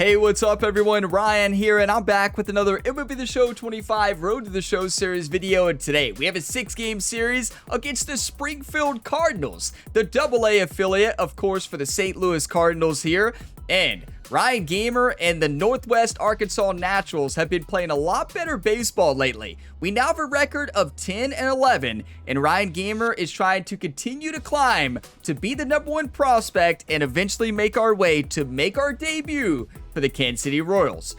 Hey, what's up everyone? Ryan here, and I'm back with another MLB The Show 25 Road to the Show series video, and today we have a 6-game series against the Springfield Cardinals, the AA affiliate, of course, for the St. Louis Cardinals here, and Ryan Gamer and the Northwest Arkansas Naturals have been playing a lot better baseball lately. We now have a record of 10-11, and Ryan Gamer is trying to continue to climb to be the #1 prospect and eventually make our way to make our debut for the Kansas City Royals.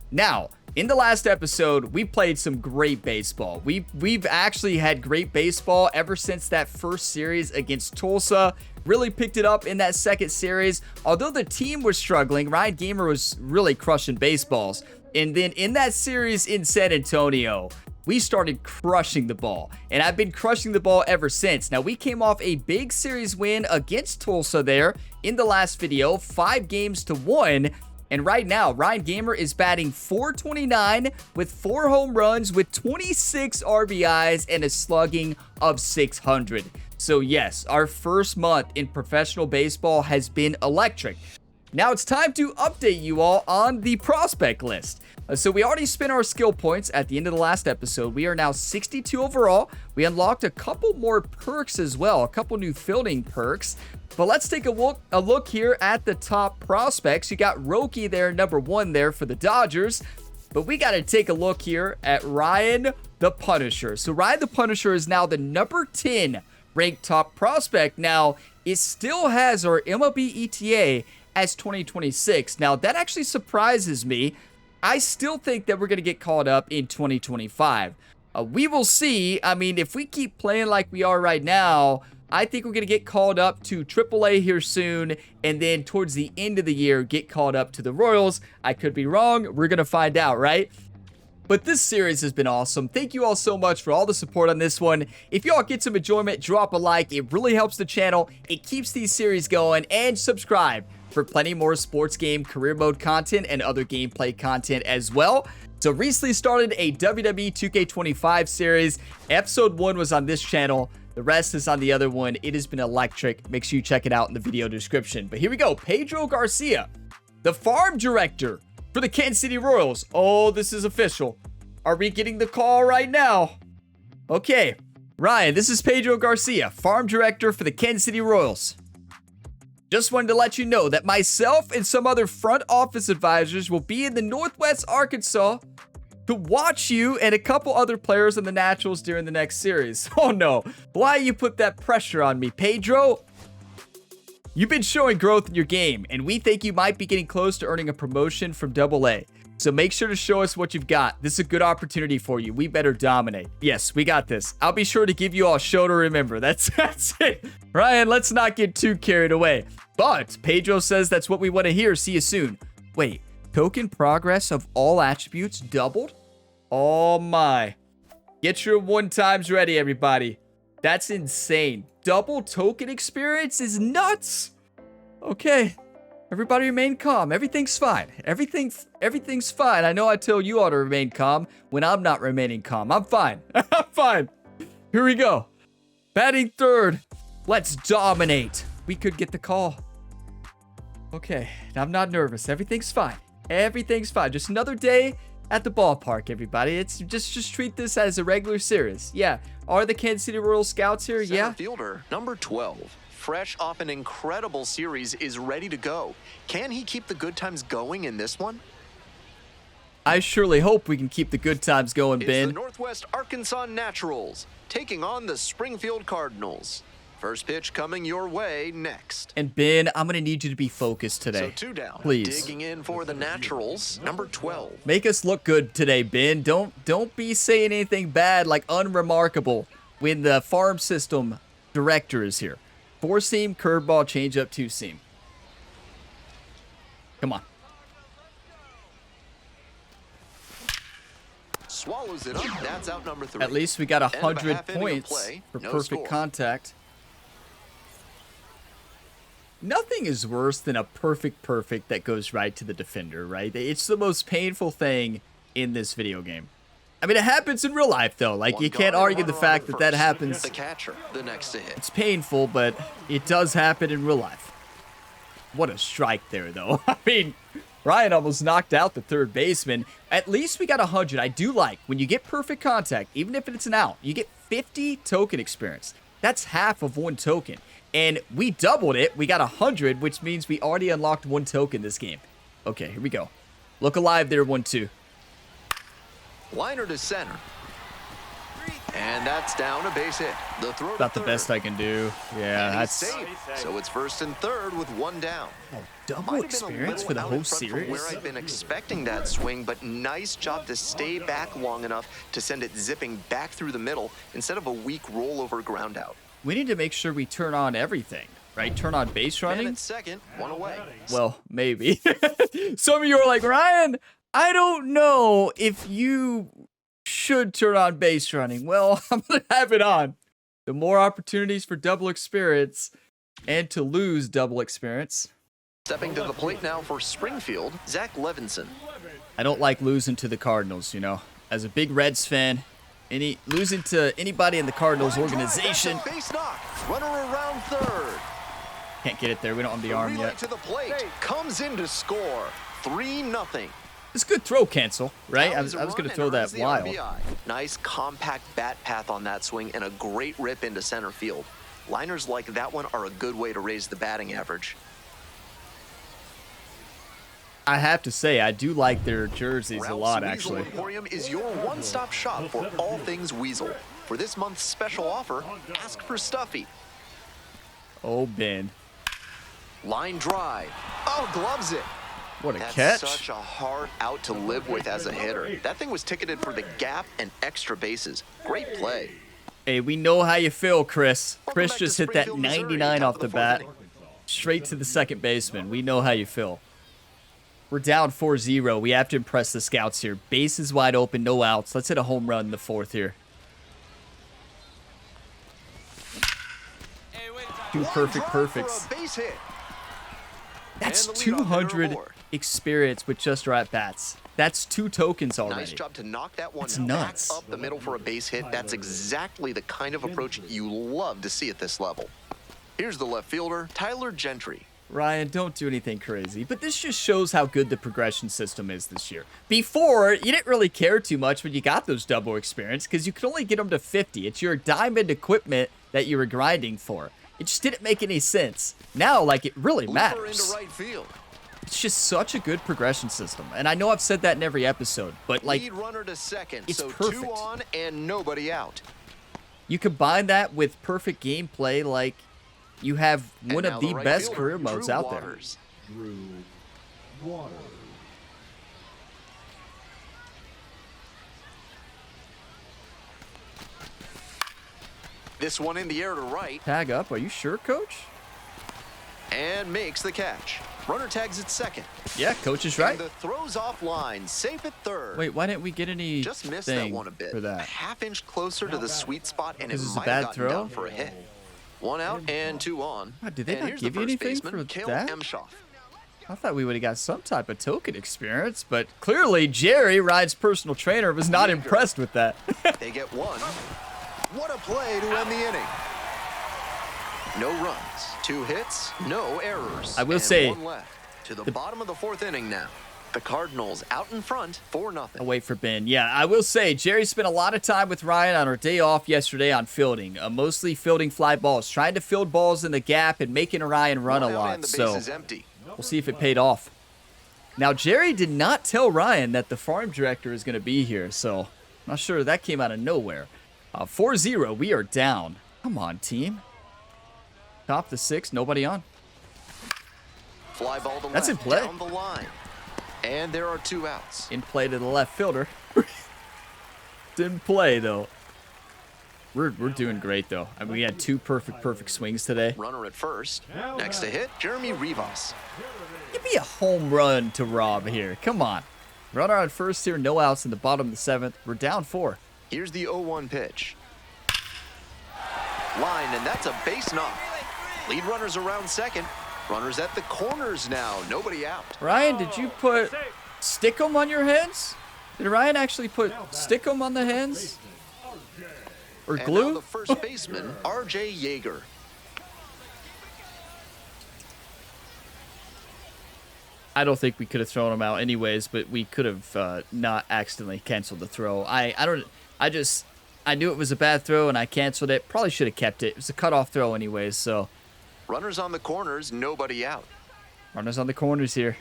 Now, in the last episode, we played some great baseball. We've actually had great baseball ever since that first series against Tulsa. Really picked it up in that second series. Although the team was struggling, Ryan Gamer was really crushing baseballs. And then in that series in San Antonio, we started crushing the ball. And I've been crushing the ball ever since. Now, we came off a big series win against Tulsa there in the last video, 5-1. And right now, Ryan Gamer is batting .429 with 4 home runs with 26 RBIs and a slugging of .600. So yes, our first month in professional baseball has been electric. Now it's time to update you all on the prospect list. So we already spent our skill points at the end of the last episode. We are now 62 overall. We unlocked a couple more perks as well, a couple new fielding perks. But let's take a look here at the top prospects. You got Roki there, #1 there for the Dodgers. But we got to take a look here at Ryan the Punisher. So Ryan the Punisher is now the #10 ranked top prospect. Now, it still has our MLB ETA as 2026. Now, that actually surprises me. I still think that we're going to get called up in 2025. We will see. I mean, if we keep playing like we are right now, I think we're going to get called up to AAA here soon, and then towards the end of the year, get called up to the Royals. I could be wrong. We're going to find out, right? But this series has been awesome. Thank you all so much for all the support on this one. If y'all get some enjoyment, drop a like. It really helps the channel. It keeps these series going. And subscribe for plenty more sports game career mode content and other gameplay content as well. So recently started a WWE 2K25 series. Episode 1 was on this channel. The rest is on the other one. It has been electric. Make sure you check it out in the video description. But here we go. Pedro Garcia, the farm director for the Kansas City Royals. Oh, this is official. Are we getting the call right now? Okay, Ryan, this is Pedro Garcia, farm director for the Kansas City Royals. Just wanted to let you know that myself and some other front office advisors will be in the Northwest Arkansas to watch you and a couple other players in the Naturals during the next series. Oh no, why you put that pressure on me, Pedro? You've been showing growth in your game, and we think you might be getting close to earning a promotion from AA. So make sure to show us what you've got. This is a good opportunity for you. We better dominate. Yes, we got this. I'll be sure to give you all a show to remember. That's it. Ryan, let's not get too carried away. But Pedro says that's what we want to hear. See you soon. Wait, token progress of all attributes doubled? Oh my. Get your 1x ready, everybody. That's insane. Double token experience is nuts. Okay. Everybody remain calm. Everything's fine. Everything's fine. I know I tell you all to remain calm when I'm not remaining calm. I'm fine. I'm fine. Here we go. Batting third. Let's dominate. We could get the call. Okay. I'm not nervous. Everything's fine. Everything's fine. Just another day at the ballpark, everybody. It's just treat this as a regular series. Yeah. Are the Kansas City Royal Scouts here? Center Yeah. fielder, #12. Fresh off an incredible series, is ready to go. Can he keep the good times going in this one? I surely hope we can keep the good times going, It's Ben. the Northwest Arkansas Naturals taking on the Springfield Cardinals. First pitch coming your way next. And Ben, I'm going to need you to be focused today. So 2 down. Please. Digging in for the Naturals, #12. Make us look good today, Ben. Don't be saying anything bad like unremarkable when the farm system director is here. 4-seam, curveball, changeup, 2-seam. Come on. Swallows it up. That's out #3. At least we got End of a 100 half inning of points play. for No perfect score. contact. Nothing is worse than a perfect that goes right to the defender, right? It's the most painful thing in this video game. I mean, it happens in real life, though. Like, you can't argue the fact that that happens. The catcher, the next to hit. It's painful, but it does happen in real life. What a strike there, though. I mean, Ryan almost knocked out the third baseman. At least we got 100. I do like when you get perfect contact, even if it's an out, you get 50 token experience. That's half of 1 token. And we doubled it. We got 100, which means we already unlocked 1 token this game. Okay, here we go. Look alive there, 1-2. Liner to center. And that's down, a base hit. The throw About the best I can do. Yeah, that's safe. So it's first and third with 1 down. oh, double experience for the whole series. Where I've been expecting that swing, but nice job to stay back long enough to send it zipping back through the middle instead of a weak rollover ground out. We need to make sure we turn on everything, right? Turn on base running. And at second, 1 away. Well, maybe. Some of you are like, Ryan, I don't know if you should turn on base running. Well, I'm going to have it on. The more opportunities for double experience and to lose double experience. Stepping to the plate now for Springfield, Zach Levinson. I don't like losing to the Cardinals, you know. As a big Reds fan, losing to anybody in the Cardinals organization. Base knock. Runner around third. Can't get it there. We don't have the arm Relay yet. to the plate. Comes in to score. 3-0. It's a good throw cancel, right? I was Tallies a going to run throw and that earns the wild. RBI. Nice compact bat path on that swing and a great rip into center field. Liners like that one are a good way to raise the batting average. I have to say, I do like their jerseys a lot, Ralph's actually. Weasel Emporium is your one-stop shop for all things Weasel. For this month's special offer, ask for Stuffy. Oh, Ben. Line drive. Oh, gloves it. What a That's catch. such a hard out to live with as a hitter. That thing was ticketed for the gap and extra bases. Great play. Hey, we know how you feel, Chris. Welcome Chris back just to hit that Springfield, Missouri, 99 top off of the the bat. fourth inning. Straight to the second baseman. We know how you feel. We're down 4-0. We have to impress the scouts here. Bases wide open, no outs. Let's hit a home run in the fourth here. 2 perfect perfects. For a base hit. That's And the leadoff hitter 200 aboard. experience with just our at-bats. That's 2 tokens Nice already. job to knock that one That's back nuts. up the middle for a base hit. That's exactly the kind of approach you love to see at this level. Here's the left fielder, Tyler Gentry. Ryan, don't do anything crazy. But this just shows how good the progression system is this year. Before, you didn't really care too much when you got those double experience because you could only get them to 50. It's your diamond equipment that you were grinding for. It just didn't make any sense. Now, like, it really Looper matters. into right field. It's just such a good progression system. And I know I've said that in every episode, but, like, Lead runner to second, it's so perfect. 2 on and nobody out. you combine that with perfect gameplay, like, you have one And of now the right best fielder, career modes Drew out there. Waters. This one in the air to right Tag up. Are you sure, coach? and makes the catch. Runner tags at second. Yeah, coach is right. And the throw's offline, safe at third. Wait, why didn't we get any Just missed that one a bit. for that? A half-inch closer to the sweet spot, and it This is a might bad have gotten throw? down for a hit. 1 out and 2 on. God, did they And not here's give the you first anything baseman, for Cale that? Emshoff. I thought we would have got some type of token experience, but clearly Jerry, Ryan's personal trainer, was not impressed with that. They get 1. What a play to end the inning. No runs, 2 hits, no errors. I will and say, 1 left. To the bottom of the 4th inning now. The Cardinals out in front, 4-0. I'll wait for Ben. Yeah, I will say, Jerry spent a lot of time with Ryan on our day off yesterday on fielding. Mostly fielding fly balls, trying to field balls in the gap and making Ryan run a 1 out lot. and the base So is empty. we'll see if it paid off. Now, Jerry did not tell Ryan that the farm director is going to be here, so I'm not sure that came out of nowhere. 4-0, we are down. Come on, team. Top the 6, nobody on. Fly ball to That's in left, play. down the line. And there are 2 outs. In play to the left fielder. Didn't play, though. We're doing great, though. I mean, we had 2 perfect swings today. Runner at first. Next to hit, Jeremy Rivas. Give me a home run to Rob here. Come on. Runner on first here, no outs in the bottom of the 7th. We're down 4. Here's the 0-1 pitch. Line, and that's a base knock. Lead runners around second. Runners at the corners now. Nobody out. Ryan, did you put Stickum on your hands? Did Ryan actually put Stickum on the hands? Or And now glue? the first baseman, R.J. Yeager. I don't think we could have thrown him out anyways, but we could have not accidentally canceled the throw. I knew it was a bad throw and I canceled it. Probably should have kept it. It was a cutoff throw anyways, so. Runners on the corners, nobody out. Runners on the corners here.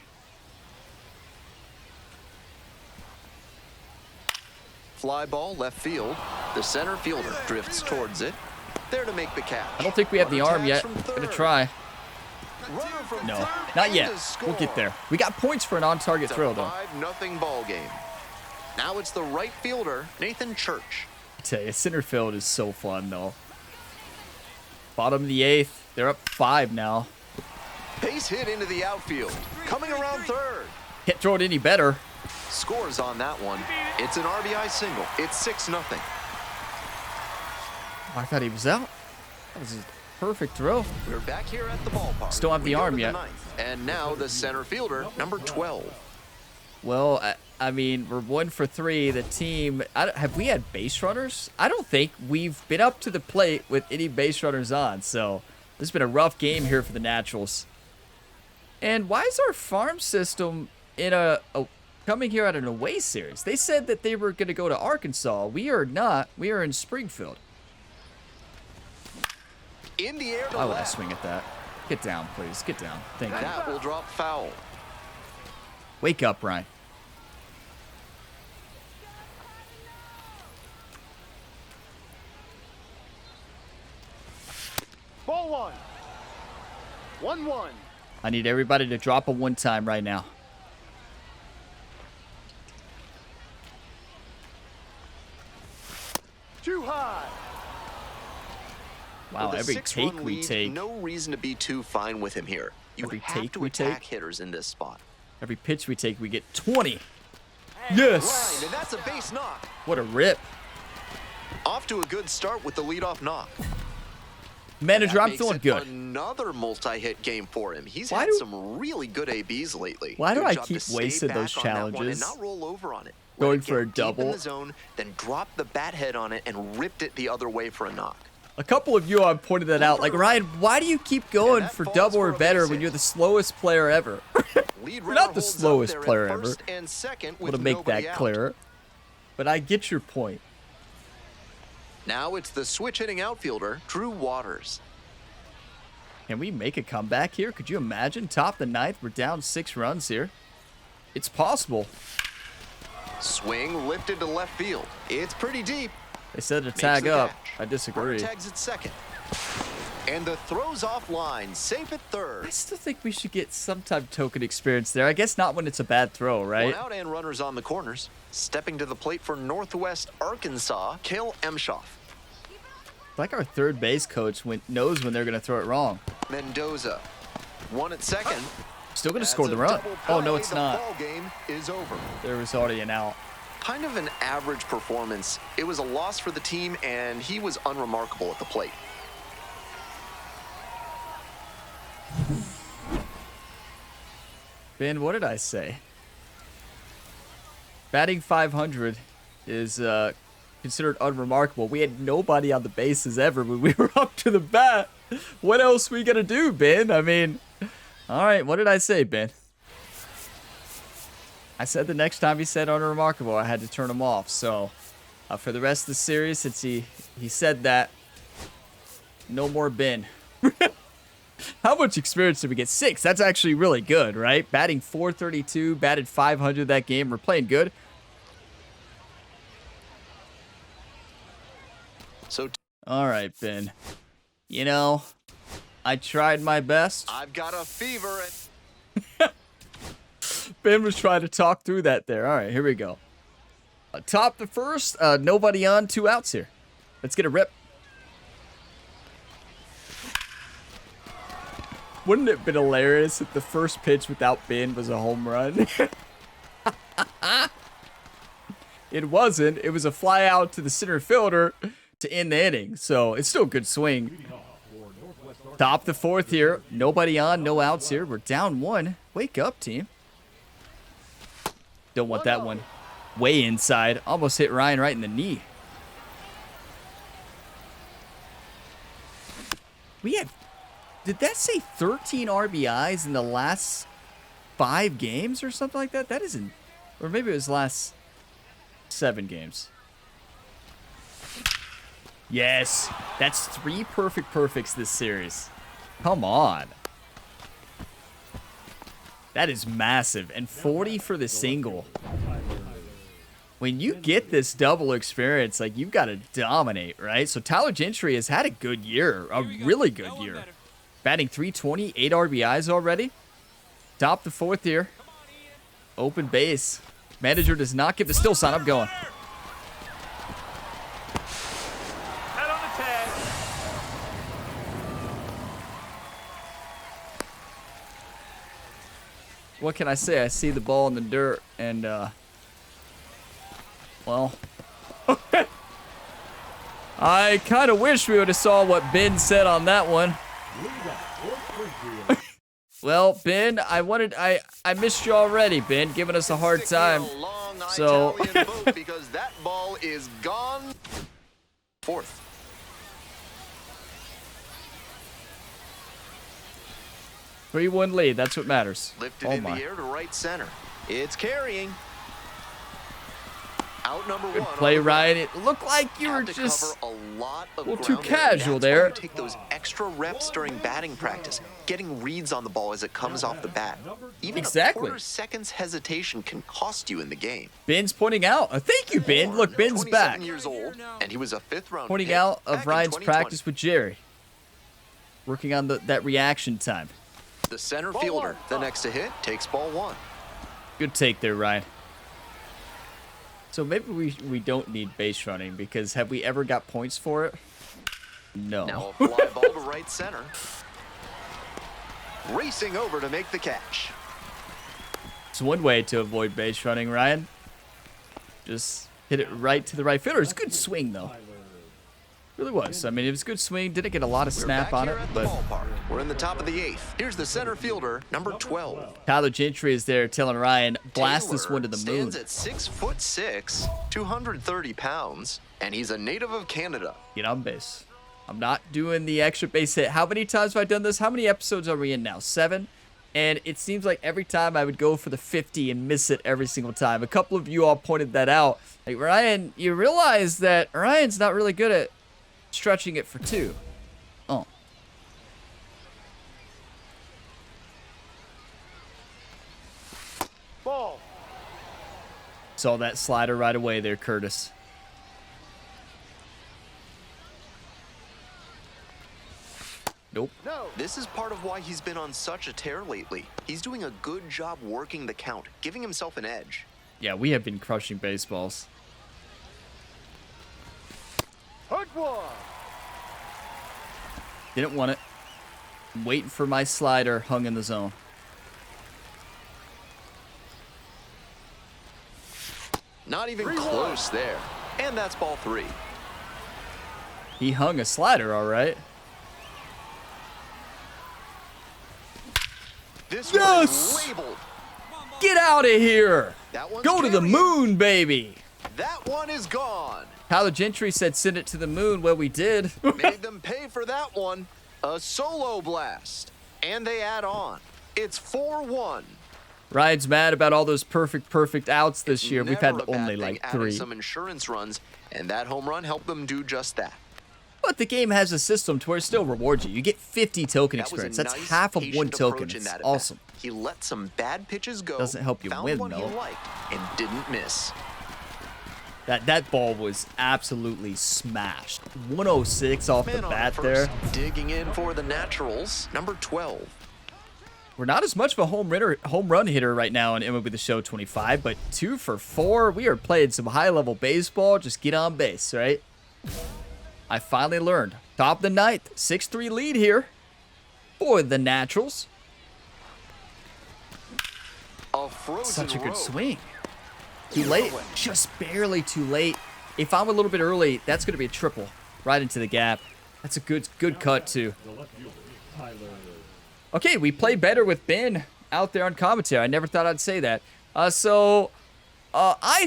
Fly ball left field. The center fielder drifts towards it. There to make the catch. I don't think we have the arm yet. Gonna try. No, Third not yet. and We'll get there. We got points for an on-target It's throw, a though. 5-0 ball game. Now it's the right fielder, Nathan Church. I tell you, center field is so fun, though. Bottom of the 8th. They're up 5 now. Base hit into the outfield. Coming around third. Can't throw it any better. Scores on that one. It's an RBI single. It's 6-0. I thought he was out. That was a perfect throw. We're back here at the ballpark. Still have the We go arm to the yet. ninth. And now the center fielder, number 12. Well, I mean, we're 1 for 3. The team, have we had base runners? I don't think we've been up to the plate with any base runners on. So this has been a rough game here for the Naturals. And why is our farm system in coming here at an away series? They said that they were going to go to Arkansas. We are not. We are in Springfield. In the air to Why would I left. swing at that? Get down, please. Get down. Thank you. That will drop foul. Wake up, Ryan. Ball one. 1-1. I need everybody to drop a one time right now. Too high. Wow, With a every 6-1 take we lead, take, No reason to be too fine with him here. You Every have take to we attack take? hitters in this spot. every pitch we take, we get 20. Line, Yes! and that's a base knock. What a rip. Off to a good start with the leadoff knock. Manager, That I'm makes feeling it good. Another multi-hit game for him. He's Why had do- some really good ABs lately. Why do Good I job keep to stay wasting back those on that one challenges? And not roll over on it. Going Let it for a get deep in double? the zone, then drop the bat head on it and ripped it the other way for a knock. A couple of you have pointed that out. Like, Ryan, why do you keep going that for falls double for or a better base when hit. you're the slowest player ever? Lead You're runner not the holds up slowest there at player first ever. and second Want with to make nobody that out. clearer. But I get your point. Now it's the switch-hitting outfielder, Drew Waters. Can we make a comeback here? Could you imagine? Top the 9th. We're down 6 runs here. It's possible. Swing lifted to left field. It's pretty deep. They said to Makes tag the up. catch. I disagree. Runner tags at second. And the throw's offline, safe at third. I still think we should get some type of token experience there. I guess not when it's a bad throw, right? One out and runners on the corners. Stepping to the plate for Northwest Arkansas, Kale Emshoff. Like our third base coach knows when they're going to throw it wrong. Mendoza. One at second. Still going to That's score the a run. double Oh, no, play. it's The not. ball game is over. There was already an out. Kind of an average performance. It was a loss for the team, and he was unremarkable at the plate. Ben, what did I say? Batting 500 is considered unremarkable. We had nobody on the bases ever when we were up to the bat. What else we going to do, Ben? I mean, all right, what did I say, Ben? I said the next time he said unremarkable, I had to turn him off. So for the rest of the series, since he said that, no more Ben. How much experience did we get? 6. That's actually really good, right? Batting 432, batted 500 that game. We're playing good. So All right, Ben. You know, I tried my best. I've got a fever. Ben was trying to talk through that there. All right, here we go. Top the first. Nobody on. 2 outs here. Let's get a rip. Wouldn't it have been hilarious if the first pitch without Ben was a home run? It wasn't. It was a fly out to the center fielder to end the inning. So it's still a good swing. Top the 4th here. Nobody on. No outs here. We're down 1. Wake up, team. Don't want that one way inside. Almost hit Ryan right in the knee. We had... Did that say 13 RBIs in the last 5 games or something like that. That isn't, or maybe it was last 7 games. Yes, that's 3 perfects this series. Come on. That is massive. And 40 for the single. When you get this double experience, like, you've got to dominate, right? So Tyler Gentry has had a good year, a really good year. Batting .320, 8 RBIs already. Top the 4th here. Open base. Manager does not give the still sign. I'm going. Head on the tag. What can I say? I see the ball in the dirt, and, well, I kind of wish we would have saw what Ben said on that one. Well, Ben, I missed you already, Ben, giving us a hard time. So, because that ball is gone. 4th. Three-1 lead. That's what matters. Lifted Oh in my. the air to right center. It's carrying. Out number Good 1. play, Ryan. It looked like you were Had to just cover a lot of a little too ground there. casual That's why there. you take those extra reps during batting practice, getting reads on the ball as it comes off the bat. Even Exactly. a quarter second's hesitation can cost you in the game. Ben's pointing out. Thank you, Ben. Look, Ben's 27 back. years old, and he was a 5th-round Pointing pick out back of in Ryan's 2020. practice with Jerry. Working on that reaction time. The center fielder, the next to hit, takes ball 1. Good take there, Ryan. So maybe we don't need base running, because have we ever got points for it? No. Now a fly ball to right center. Racing over to make the catch. It's one way to avoid base running, Ryan. Just hit it right to the right fielder. It's a good swing, though. Really was. I mean, it was a good swing. Didn't get a lot of snap on it, but Ballpark. We're in the top of the 8th. Here's the center fielder, number 12. Tyler Gentry is there telling Ryan, blast this Taylor one to the moon. stands at 6'6", 230 pounds, and he's a native of Canada. Get on base. I'm not doing the extra base hit. How many times have I done this? How many episodes are we in now? 7? And it seems like every time I would go for the 50 and miss it every single time. A couple of you all pointed that out. Like, Ryan, you realize that Ryan's not really good at stretching it for 2. Oh. Ball. Saw that slider right away there, Curtis. Nope. No. This is part of why he's been on such a tear lately. He's doing a good job working the count, giving himself an edge. Yeah, we have been crushing baseballs. Hard one. Didn't want it. I'm waiting for my slider hung in the zone. Not even 3-1. close there. And that's ball 3. He hung a slider, all right. This Yes! one is labeled. Get out of here. That one's Go to the carrying. moon, baby. That one is gone. Tyler Gentry said send it to the moon. Well, we did. Made them pay for that one. A solo blast. And they add on. It's 4-1. Ryan's mad about all those perfect outs this year. We've Never had a bad only thing, like adding 3. some insurance runs, and that home run helped them do just that. But the game has a system to where it still rewards you. You get 50 token That was a experience. That's nice, half of 1 patient token. approach in It's that at-bat. awesome. He let some bad pitches go. Doesn't help you found win, one though. he liked and didn't miss. That ball was absolutely smashed. 106 off the Man on bat first, there. digging in for the Naturals, number 12. We're not as much of a home run hitter right now in MLB The Show 25, but 2 for 4. We are playing some high-level baseball. Just get on base, right? I finally learned. Top of the 9th. 6-3 lead here for the Naturals. A frozen Such a good rope. swing. Too late. Just barely too late. If I'm a little bit early, that's going to be a triple right into the gap. That's a good cut, too. Okay, we play better with Ben out there on commentary. I never thought I'd say that. I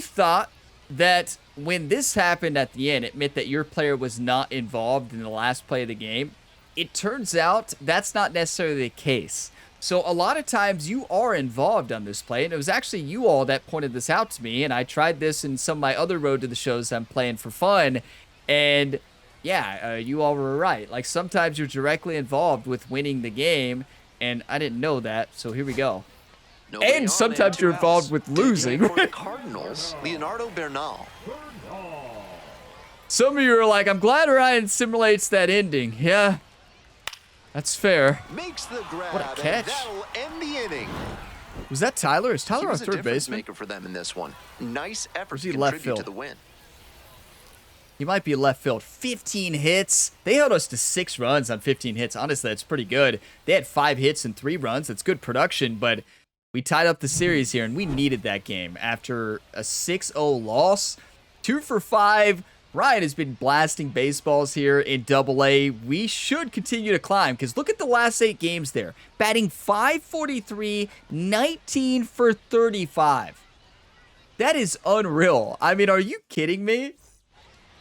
thought that when this happened at the end, it meant that your player was not involved in the last play of the game. It turns out that's not necessarily the case. So a lot of times you are involved on this play, and it was actually you all that pointed this out to me, and I tried this in some of my other Road to the Shows I'm playing for fun, and yeah, you all were right. Like, sometimes you're directly involved with winning the game, and I didn't know that, so here we go. Nobody And on sometimes and you're two involved outs. with Taking losing. it for the Cardinals, Leonardo Bernal. Some of you are like, I'm glad Ryan simulates that ending. Yeah, that's fair. Makes the grab, What a catch. and that'll end the inning. Was that Tyler? Is He Tyler our was a third difference baseman? maker for them in this one. Nice effort Or is to he left contribute to field? the win. He might be left field. 15 hits. They held us to 6 runs on 15 hits. Honestly, that's pretty good. They had 5 hits and 3 runs. That's good production, but we tied up the series here, and we needed that game. After a 6-0 loss, 2 for 5. Ryan has been blasting baseballs here in Double-A. We should continue to climb, because look at the last 8 games there. Batting .543, 19 for 35. That is unreal. I mean, are you kidding me?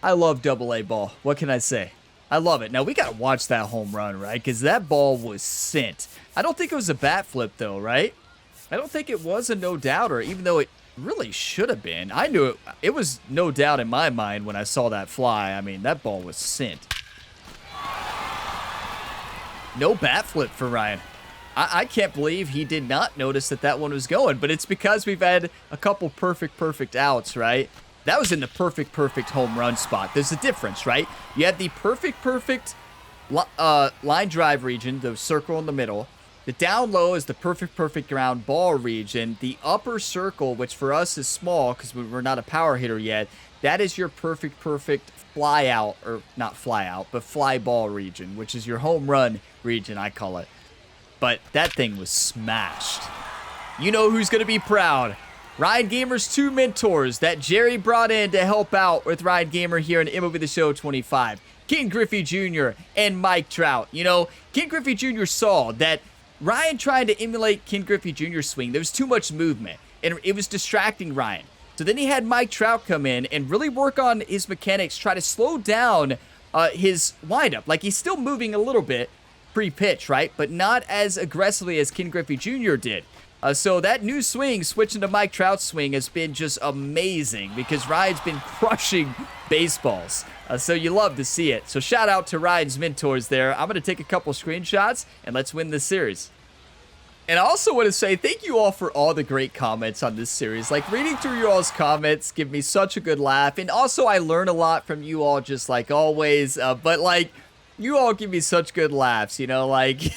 I love Double-A ball. What can I say? I love it. Now, we got to watch that home run, right? Because that ball was sent. I don't think it was a bat flip, though, right? I don't think it was a no-doubter, even though it really should have been. I knew it. It was no doubt in my mind when I saw that fly. I mean, that ball was sent. No bat flip for Ryan. I can't believe he did not notice that that one was going, but it's because we've had a couple perfect outs, right? That was in the perfect home run spot. There's a difference, right? You had the perfect line drive region, the circle in the middle. The down low is the perfect ground ball region. The upper circle, which for us is small because we're not a power hitter yet, that is your perfect fly out, or not fly out, but fly ball region, which is your home run region, I call it. But that thing was smashed. You know who's going to be proud. Ryan Gamer's 2 mentors that Jerry brought in to help out with Ryan Gamer here in MLB The Show 25. Ken Griffey Jr. and Mike Trout. You know, Ken Griffey Jr. saw that Ryan tried to emulate Ken Griffey Jr.'s swing. There was too much movement, and it was distracting Ryan. So then he had Mike Trout come in and really work on his mechanics, try to slow down his windup. Like, he's still moving a little bit pre-pitch, right? But not as aggressively as Ken Griffey Jr. did. So that new swing, switching to Mike Trout's swing, has been just amazing because Ryan's been crushing baseballs. So you love to see it. So shout out to Ryan's mentors there. I'm going to take a couple screenshots and let's win this series. And I also want to say thank you all for all the great comments on this series. Like, reading through your all's comments give me such a good laugh. And also I learn a lot from you all, just like always. But like, you all give me such good laughs, you know, like...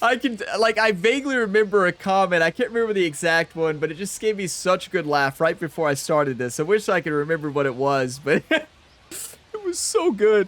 I vaguely remember a comment. I can't remember the exact one, but it just gave me such a good laugh right before I started this. I wish I could remember what it was, but it was so good.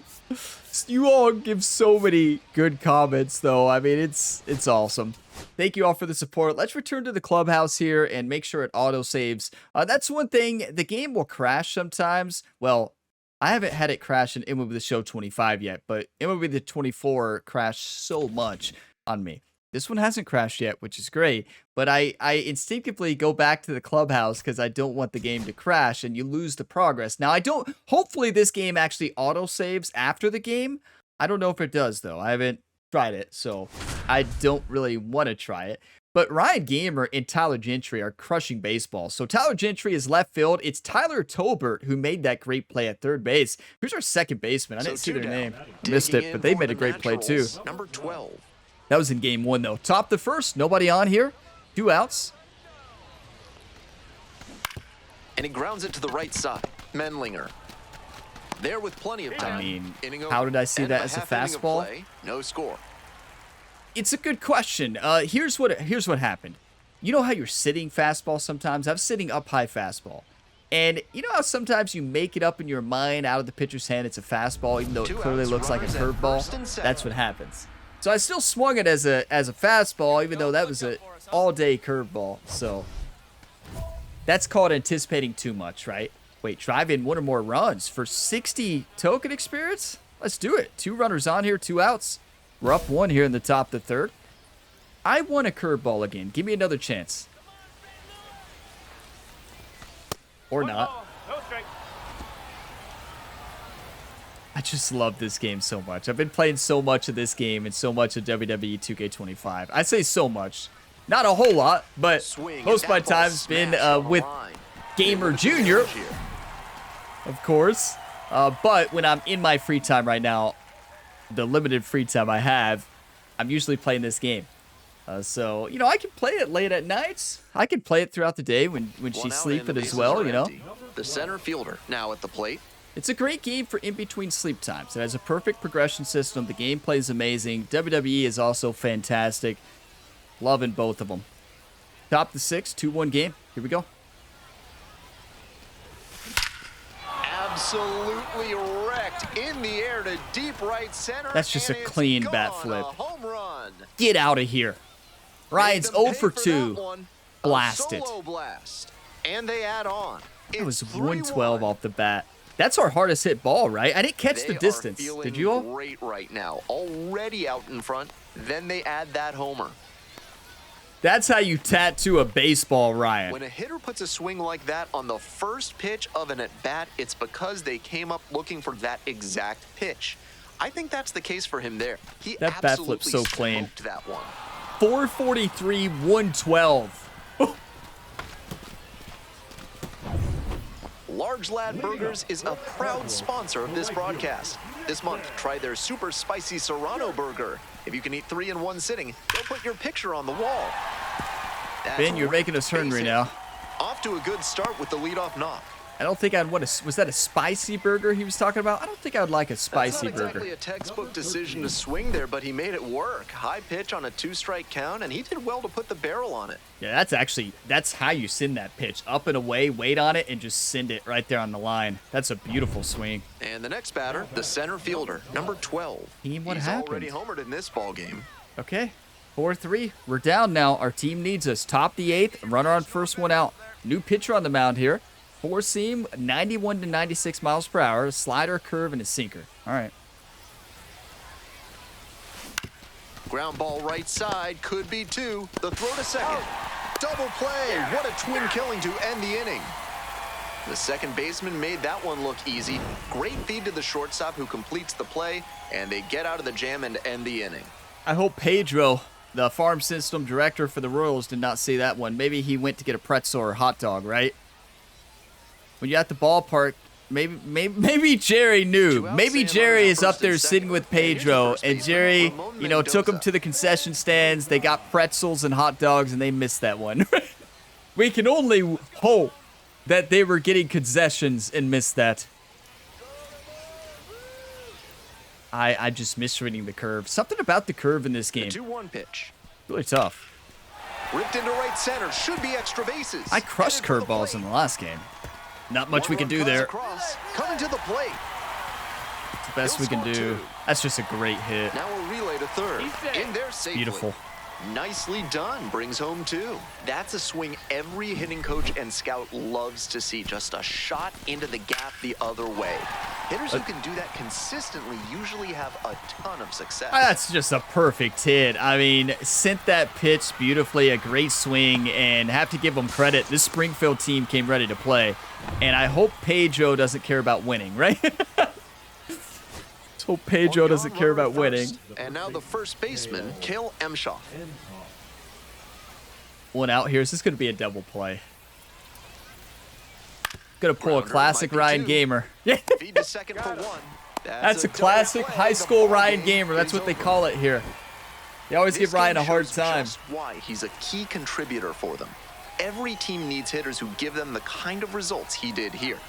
You all give so many good comments, though. I mean, it's awesome. Thank you all for the support. Let's return to the clubhouse here and make sure it auto-saves. That's one thing. The game will crash sometimes. Well, I haven't had it crash in MLB The Show 25 yet, but MLB The 24 crashed so much on me. This one hasn't crashed yet, which is great, but I instinctively go back to the clubhouse because I don't want the game to crash and you lose the progress. Now, hopefully this game actually auto-saves after the game. I don't know if it does, though. I haven't tried it, so I don't really want to try it. But Ryan Gamer and Tyler Gentry are crushing baseball. So Tyler Gentry is left field. It's Tyler Tolbert who made that great play at third base. Who's our second baseman? I didn't see their name. Missed it, but they made a great play too. Number 12. That was in game 1, though. Top the first. Nobody on here. 2 outs. And he grounds it to the right side. Menlinger. There with plenty of time. I mean, Inning how over. did I see End that of a as a half inning of fastball? play, no score. It's a good question. Here's what happened. You know how you're sitting fastball sometimes? I'm sitting up high fastball. And you know how sometimes you make it up in your mind out of the pitcher's hand it's a fastball, even though it clearly looks like a curveball? That's what happens. So I still swung it as a fastball, even though that was an all-day curveball. So that's called anticipating too much, right? Wait, drive in 1 or more runs for 60 token experience? Let's do it. 2 runners on here, 2 outs. We're up 1 here in the top of the third. I want a curveball again. Give me another chance. Or not. No strike. I just love this game so much. I've been playing so much of this game and so much of WWE 2K25. I say so much. Not a whole lot, but most of my time's been with Gamer Jr., of course. But when I'm in my free time right now, the limited free time I have, I'm usually playing this game. So, you know, I can play it late at nights. I can play it throughout the day when she's sleeping as well, you know. The center fielder now at the plate. It's a great game for in-between sleep times. It has a perfect progression system. The gameplay is amazing. WWE is also fantastic. Loving both of them. Top the 6, 2-1 game. Here we go. Absolutely wrecked in the air to deep right center. That's just a clean bat flip. A home run. Get out of here. Ryan's 0 for 2. Blasted. Blast. And they add on. That was 112 off the bat. That's our hardest hit ball, right? I didn't catch the distance. Did you all? Great right now. Already out in front. Then they add that homer. That's how you tattoo a baseball, Ryan. When a hitter puts a swing like that on the first pitch of an at-bat, it's because they came up looking for that exact pitch. I think that's the case for him there. That bat flip's so clean. That one. 443, 112. Large Lad Burgers is a proud sponsor of this broadcast. This month, try their super spicy Serrano burger. If you can eat 3 in one sitting, they'll put your picture on the wall. Ben, you're making us hungry now. Off to a good start with the leadoff knock. I don't think I'd want to. Was that a spicy burger he was talking about? I don't think I'd like a spicy burger. That's not exactly a textbook decision to swing there, but he made it work. High pitch on a 2-strike count, and he did well to put the barrel on it. Yeah, that's how you send that pitch. Up and away, wait on it, and just send it right there on the line. That's a beautiful swing. And the next batter, the center fielder, number 12. Team, what He's happened? already homered in this ball game. Okay, 4-3. We're down now. Our team needs us. Top the 8th, runner on first one out. New pitcher on the mound here. 4-seam, 91 to 96 miles per hour, a slider, curve, and a sinker. All right. Ground ball right side, could be 2. The throw to second. Double play. What a twin killing to end the inning. The second baseman made that one look easy. Great feed to the shortstop who completes the play, and they get out of the jam and end the inning. I hope Pedro, the farm system director for the Royals, did not see that one. Maybe he went to get a pretzel or a hot dog, right? When you're at the ballpark, maybe Jerry knew. Maybe Jerry is up there sitting with Pedro, and Jerry, you know, took him to the concession stands. They got pretzels and hot dogs, and they missed that one. We can only hope that they were getting concessions and missed that. I just misreading the curve. Something about the curve in this game. The 2-1 pitch. Really tough. Ripped into right center. Should be extra bases. I crushed curveballs in the last game. Not much we can do there. Coming to the plate. It's the best we can do. That's just a great hit. Now a relay to third. In there safely. Beautiful. Nicely done. Brings home 2. That's a swing every hitting coach and scout loves to see. Just a shot into the gap the other way. Hitters who can do that consistently usually have a ton of success. That's just a perfect hit. I mean, sent that pitch beautifully, a great swing, and have to give them credit. This Springfield team came ready to play, and I hope Pedro doesn't care about winning, right? Let's hope Pedro doesn't care about winning. And now the first baseman, Kale Emshoff. One out here. Is this going to be a double play? Gonna pull a classic Ryan Gamer. Feed to second for 1. That's a classic high school Ryan Gamer. That's what they call it here. They always give Ryan a hard time. Just why he's a key contributor for them. Every team needs hitters who give them the kind of results he did here.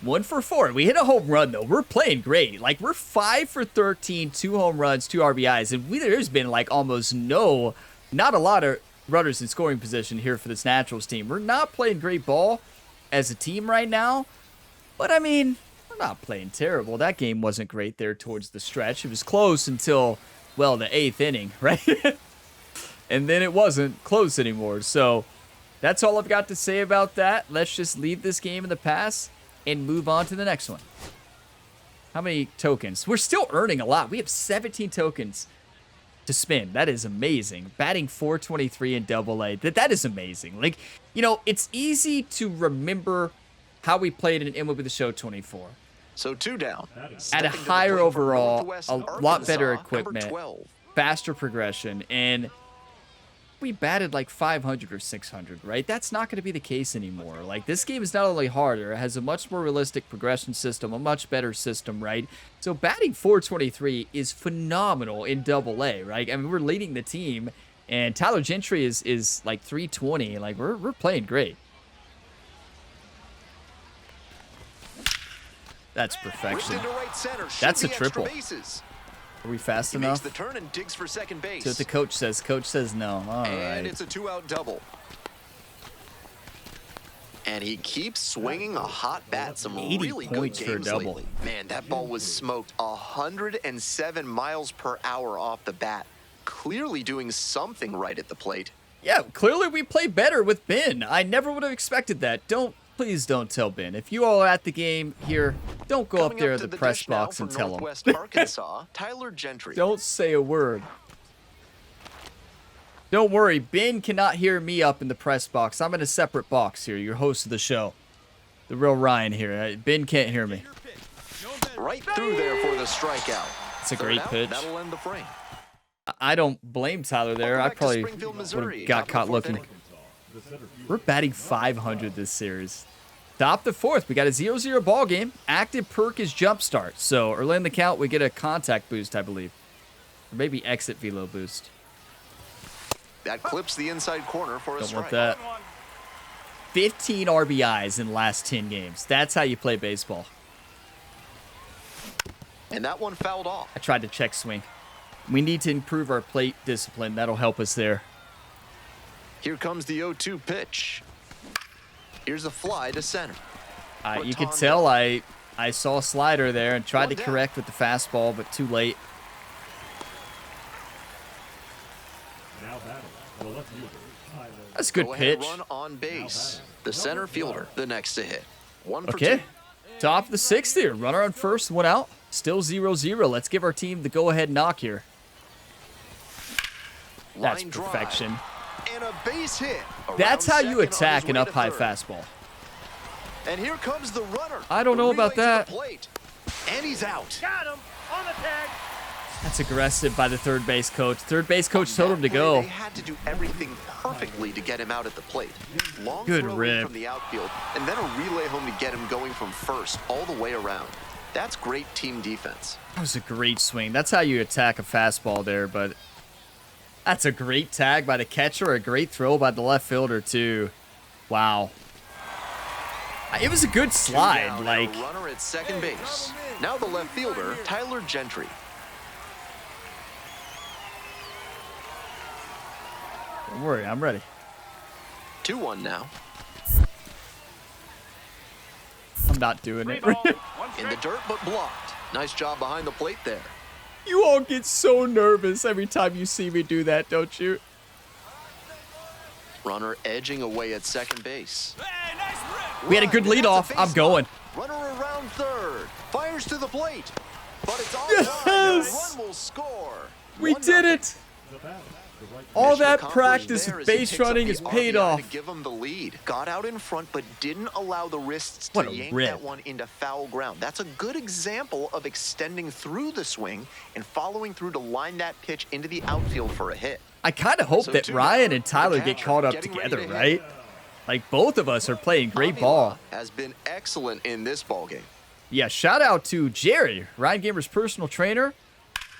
1 for 4. We hit a home run, though. We're playing great. Like, we're 5 for 13, 2 home runs, 2 RBIs. And there's been, like, almost not a lot of runners in scoring position here for this Naturals team. We're not playing great ball as a team right now. But, I mean, we're not playing terrible. That game wasn't great there towards the stretch. It was close until, well, the 8th inning, right? And then it wasn't close anymore. So, that's all I've got to say about that. Let's just leave this game in the past and move on to the next one. How many tokens? We're still earning a lot. We have 17 tokens to spin. That is amazing. Batting 423 in AA. That is amazing. Like, you know, it's easy to remember how we played in MLB The Show 24. So 2 down. At a Stepping to the higher plate for overall, Northwest a lot Arkansas, better number equipment, 12. faster progression, and we batted like 500 or 600, right? That's not going to be the case anymore. Like, this game is not only harder, it has a much more realistic progression system, a much better system, right? So batting 423 is phenomenal in Double-A, right? I mean, we're leading the team, and Tyler Gentry is like 320. Like, we're playing great. That's perfection. Right center. That's a Should be extra triple. bases. Are we fast He makes enough? the turn and digs for second base. So what the coach says. Coach says no. All And right. it's a 2-out double. And he keeps swinging a hot bat. Some 80 really good points for a games double. lately. Man, that ball was smoked 107 miles per hour off the bat. Clearly doing something right at the plate. Yeah, clearly we play better with Ben. I never would have expected that. Please don't tell Ben. If you all are at the game here, don't go up Coming there to in the the press dish now box for and tell him. Northwest Arkansas, Tyler Gentry. Don't say a word. Don't worry, Ben cannot hear me up in the press box. I'm in a separate box here, your host of the show. The real Ryan here. Ben can't hear me. Right through there for the strikeout. It's a Third great out, pitch. That'll end the frame. I don't blame Tyler there. Welcome I back to probably Springfield, would Missouri. have got Top of the caught fourth looking. inning. We're batting 500 this series. Top the fourth. We got a 0-0 ball game. Active perk is jump start. So early in the count, we get a contact boost, I believe. Or maybe exit velo boost. That clips the inside corner for a Don't strike. want that. 15 RBIs in the last 10 games. That's how you play baseball. And that one fouled off. I tried to check swing. We need to improve our plate discipline. That'll help us there. Here comes the 0-2 pitch. Here's a fly to center. You could tell I saw a slider there and tried to One down. correct with the fastball, but too late. That's a good Go ahead, pitch. run on base. The center fielder, the next to hit. 1 for 2. Okay. Top of the sixth here. Runner on first, one out. Still 0-0. Let's give our team the go-ahead knock here. That's Line drive. perfection. And a base hit. That's Around how you second on attack his an way to up-high third. fastball. And here comes the runner. I don't know The about relay to that. the plate. And he's out. Got him on the tag. That's aggressive by the third base coach. Third base coach told him to That play, go. They had to do everything perfectly to get him out at the plate. Long Good throw in rip. from the outfield, and then a relay home to get him going from first all the way around. That's great team defense. That was a great swing. That's how you attack a fastball there, but that's a great tag by the catcher, a great throw by the left fielder too. Wow. It was a good Two slide, down, like and a runner at second base. Now the left fielder, Tyler Gentry. don't worry, I'm ready. 2-1 now. I'm not doing Three it. ball, one In the strike. dirt, but blocked. Nice job behind the plate there. You all get so nervous every time you see me do that, don't you? Runner edging away at second base. Hey, nice rip. We had a good Run, lead that's off. a I'm base going. hit. Runner around third. Fires to the plate. But it's all Yes! Run will score. We 1-0. did it. All Mission that accomplished practice there with as he base picks up running the has paid RBI off. To give him the lead. Got out in front, but didn't allow the wrists What to a yank rip. that one into foul ground. That's a good example of extending through the swing and following through to line that pitch into the outfield for a hit. I kind of hope So that 2 Ryan down. and Tyler The get catcher caught up getting ready together, to hit. right? Like, both of us are playing great Avila ball. has been excellent in this ballgame. Yeah, shout out to Jerry, Ryan Gamer's personal trainer.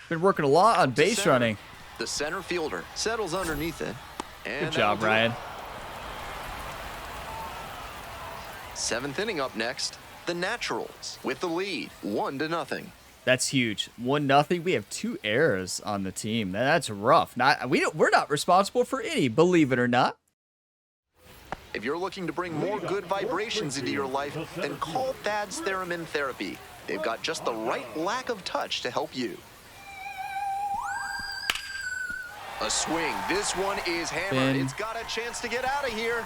Been working a lot on base center. running. The center fielder settles underneath it. And Good job, that'll do it. Ryan. 7th inning up next. The Naturals with the lead, 1-0. That's huge. 1-0. We have 2 errors on the team. That's rough. We're not responsible for any, believe it or not. If you're looking to bring more good vibrations into your life, then call Thad's Theremin Therapy. They've got just the right lack of touch to help you. A swing. This one is hammered. Ben. It's got a chance to get out of here.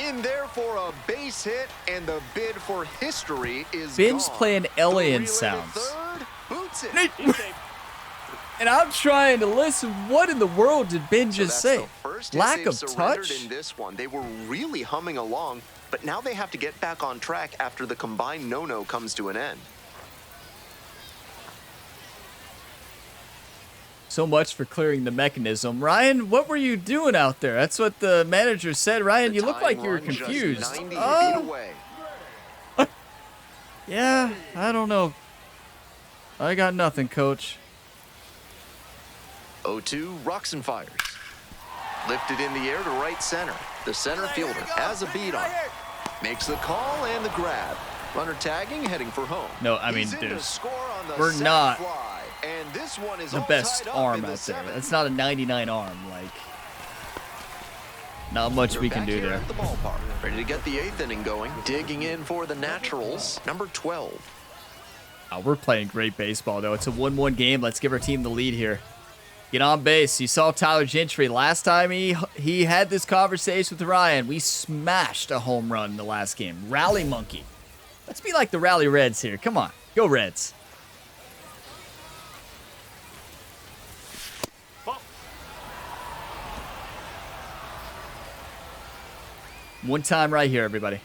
In there for a base hit, and the bid for history is Ben's gone. playing The alien relay to sounds. Third, boots it. He's safe. And I'm trying to listen. What in the world did Ben So just that's say? the first hit Lack they've of surrendered touch? in this one. They were really humming along, but now they have to get back on track after the combined no-no comes to an end. So much for clearing the mechanism. Ryan, what were you doing out there? That's what the manager said. Ryan, you look like you were confused. Yeah, I don't know. I got nothing, coach. 0-2, rocks and fires. Lifted in the air to right center. The center fielder has a beat on it. Makes the call and the grab. Runner tagging, heading for home. No, I mean, He's in to score on the we're sac not fly, and this one is the all best tied up arm in the out there. seventh. That's not a 99 arm. Like, not much They're we can back do here there. at the ballpark, ready to get the 8th inning going. Digging in for the Naturals, number 12. We're playing great baseball, though. It's a 1-1 game. Let's give our team the lead here. Get on base. You saw Tyler Gentry. Last time he had this conversation with Ryan, we smashed a home run in the last game. Rally Monkey. Let's be like the Rally Reds here. Come on. Go Reds. One time right here, everybody.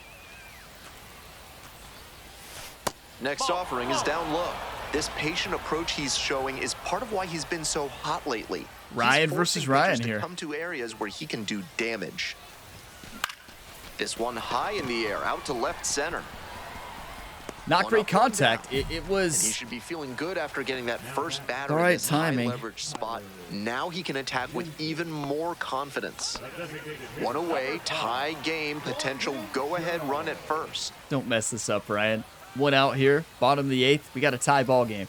Next offering is down low. This patient approach he's showing is part of why he's been so hot lately. Ryan He's versus forcing Ryan pitchers here. to come to areas where he can do damage. This one high in the air, out to left center. Not One great up, one contact. down. It And he was should be feeling good after getting that first batter All in right this timing. high leverage spot. Now he can attack with even more confidence. One away, tie game, potential go-ahead run at first. Don't mess this up, Ryan. One out here, bottom of the 8th. We got a tie ball game.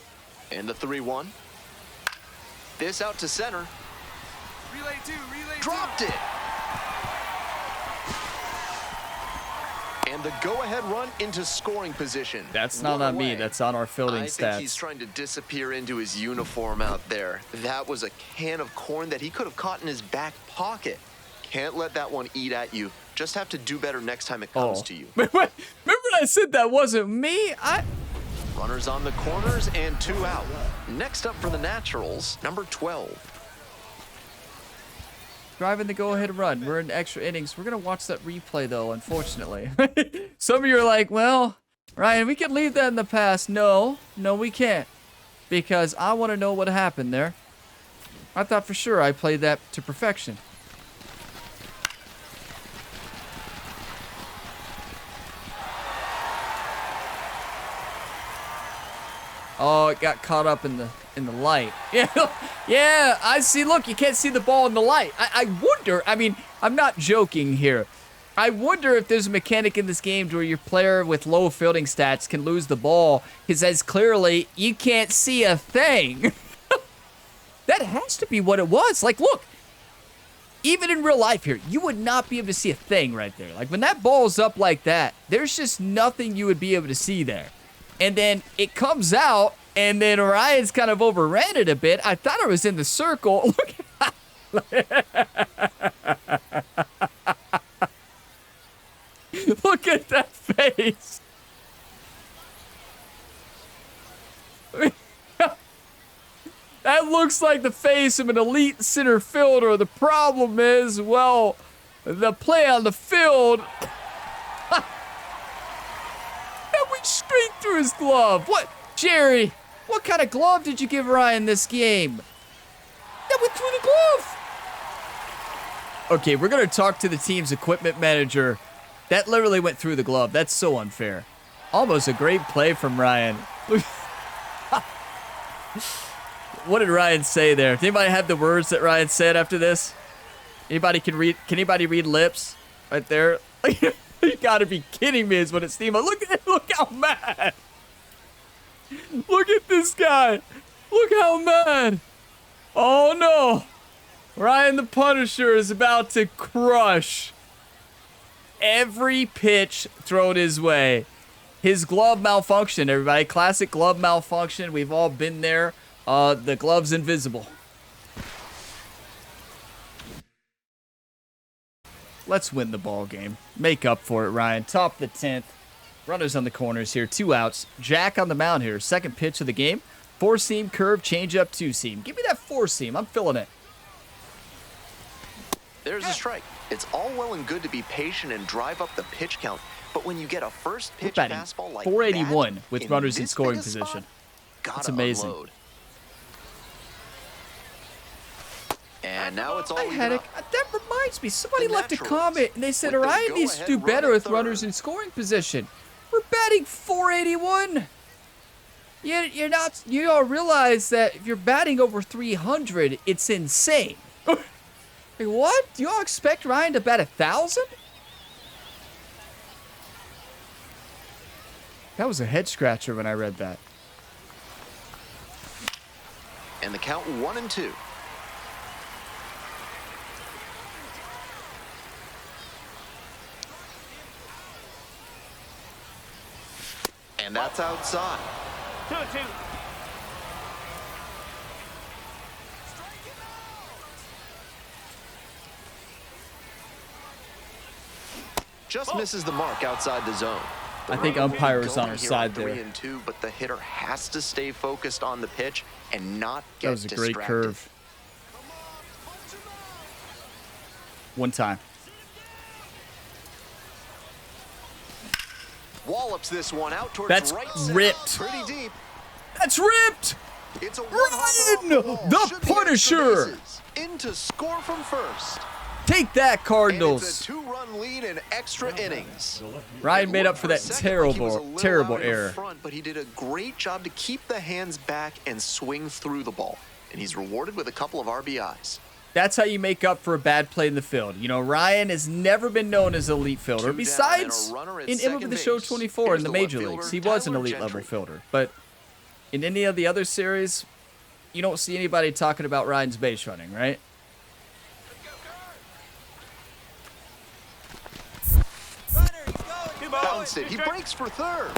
And the 3-1. This out to center. Relay two. Dropped it. And the go-ahead run into scoring position. That's not One on me. away. That's on our fielding I think he's stats. trying to disappear into his uniform out there. That was a can of corn that he could have caught in his back pocket. Can't let that one eat at you. Just have to do better next time it comes to you. Wait, remember when I said that wasn't me? Runners on the corners and 2 out. Next up for the Naturals, number 12. Driving the go-ahead run. We're in extra innings. We're going to watch that replay, though, unfortunately. Some of you are like, well, Ryan, we can leave that in the past. No, we can't. Because I want to know what happened there. I thought for sure I played that to perfection. Oh, it got caught up in the light. Yeah, I see. Look, you can't see the ball in the light. I wonder, I mean, I'm not joking here. I wonder if there's a mechanic in this game where your player with low fielding stats can lose the ball because as clearly you can't see a thing. That has to be what it was. Like, look, even in real life here, you would not be able to see a thing right there. Like, when that ball's up like that, there's just nothing you would be able to see there. And then it comes out, and then Ryan's kind of overran it a bit. I thought I was in the circle. Look at that face. That looks like the face of an elite center fielder. The problem is, well, the play on the field... That went straight through his glove. What? Jerry, what kind of glove did you give Ryan this game? That went through the glove. Okay, we're going to talk to the team's equipment manager. That literally went through the glove. That's so unfair. Almost a great play from Ryan. What did Ryan say there? Does anybody have the words that Ryan said after this? Anybody can read? Can anybody read lips right there? You gotta be kidding me is what it seemed. Look how mad. Look at this guy. Look how mad. Oh no. Ryan the Punisher is about to crush every pitch thrown his way. His glove malfunction, everybody. Classic glove malfunction. We've all been there. The glove's invisible. Let's win the ball game. Make up for it, Ryan. Top the 10th. Runners on the corners here. 2 outs. Jack on the mound here. Second pitch of the game. 4-seam curve, change up, 2-seam. Give me that 4-seam. I'm feeling it. There's a strike. It's all well and good to be patient and drive up the pitch count, but when you get a first pitch batting fastball like 481 that, with runners in this scoring big a spot, position. gotta That's amazing. unload. And now it's all I even had it. up. That reminds me. Somebody The left a Naturals comment and they said with the Orion needs to do go-ahead run better at with third. runners in scoring position. We're batting 481. You don't realize that if you're batting over 300, it's insane. Like, what? Do you all expect Ryan to bat 1,000? That was a head scratcher when I read that. And the count 1-2. And that's outside. 2-2. Just misses the mark outside the zone. I think umpire is on our side there. 3-2, but the hitter has to stay focused on the pitch and not get That was a distracted. great curve. One time. Wallops this one out towards That's right center. ripped. Pretty deep. That's ripped! It's a Ryan, one-hopper the ball. Should be extra Punisher! bases. In to score from first. Take that, And it's Cardinals. a 2-run lead in extra innings. Ryan made up for that A second like he was a terrible, little terrible out in error. front, but he did a great job to keep the hands back and swing through the ball. And he's rewarded with a couple of RBIs. That's how you make up for a bad play in the field. You know, Ryan has never been known as an elite fielder. 2 down Besides, and a runner at in second MLB The Show base. 24 Here's in the the left major fielder, leagues, he was an Tyler elite level Gentry. fielder. But in any of the other series, you don't see anybody talking about Ryan's base running, right? Bounce it. He breaks for third.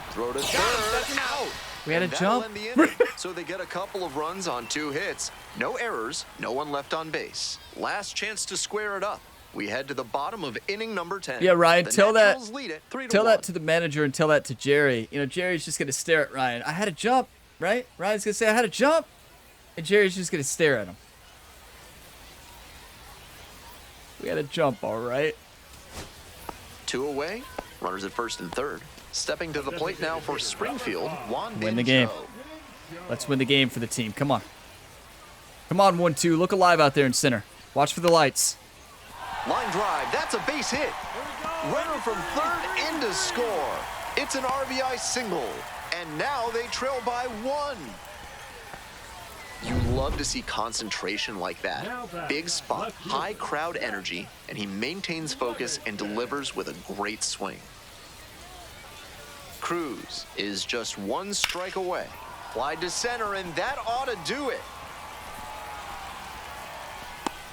Throw to third. Out. We had a And that'll jump. end the inning. So they get a couple of runs on 2 hits. No errors. No one left on base. Last chance to square it up. We head to the bottom of inning number 10. Yeah, Ryan, The tell that- Naturals lead it 3-1. Tell that to the manager and tell that to Jerry. You know, Jerry's just going to stare at Ryan. I had a jump, right? Ryan's going to say, I had a jump. And Jerry's just going to stare at him. We had a jump, all right. 2 away. Runners at first and third. Stepping to the plate now for Springfield. Juan Win the game. Dincho. Let's win the game for the team. Come on. Come on, 1-2. Look alive out there in center. Watch for the lights. Line drive. That's a base hit. Runner from third in to score. It's an RBI single. And now they trail by 1. You love to see concentration like that. Big spot, high crowd energy, and he maintains focus and delivers with a great swing. Cruz is just 1 strike away. Fly to center, and that ought to do it.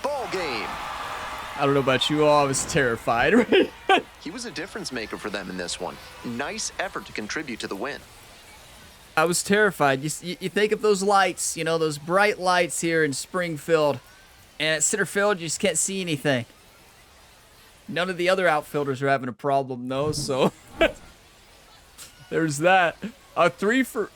Ball game. I don't know about you all. I was terrified. He was a difference maker for them in this one. Nice effort to contribute to the win. I was terrified. You think of those lights, you know, those bright lights here in Springfield. And at center field, you just can't see anything. None of the other outfielders are having a problem, though, so there's that. 3 for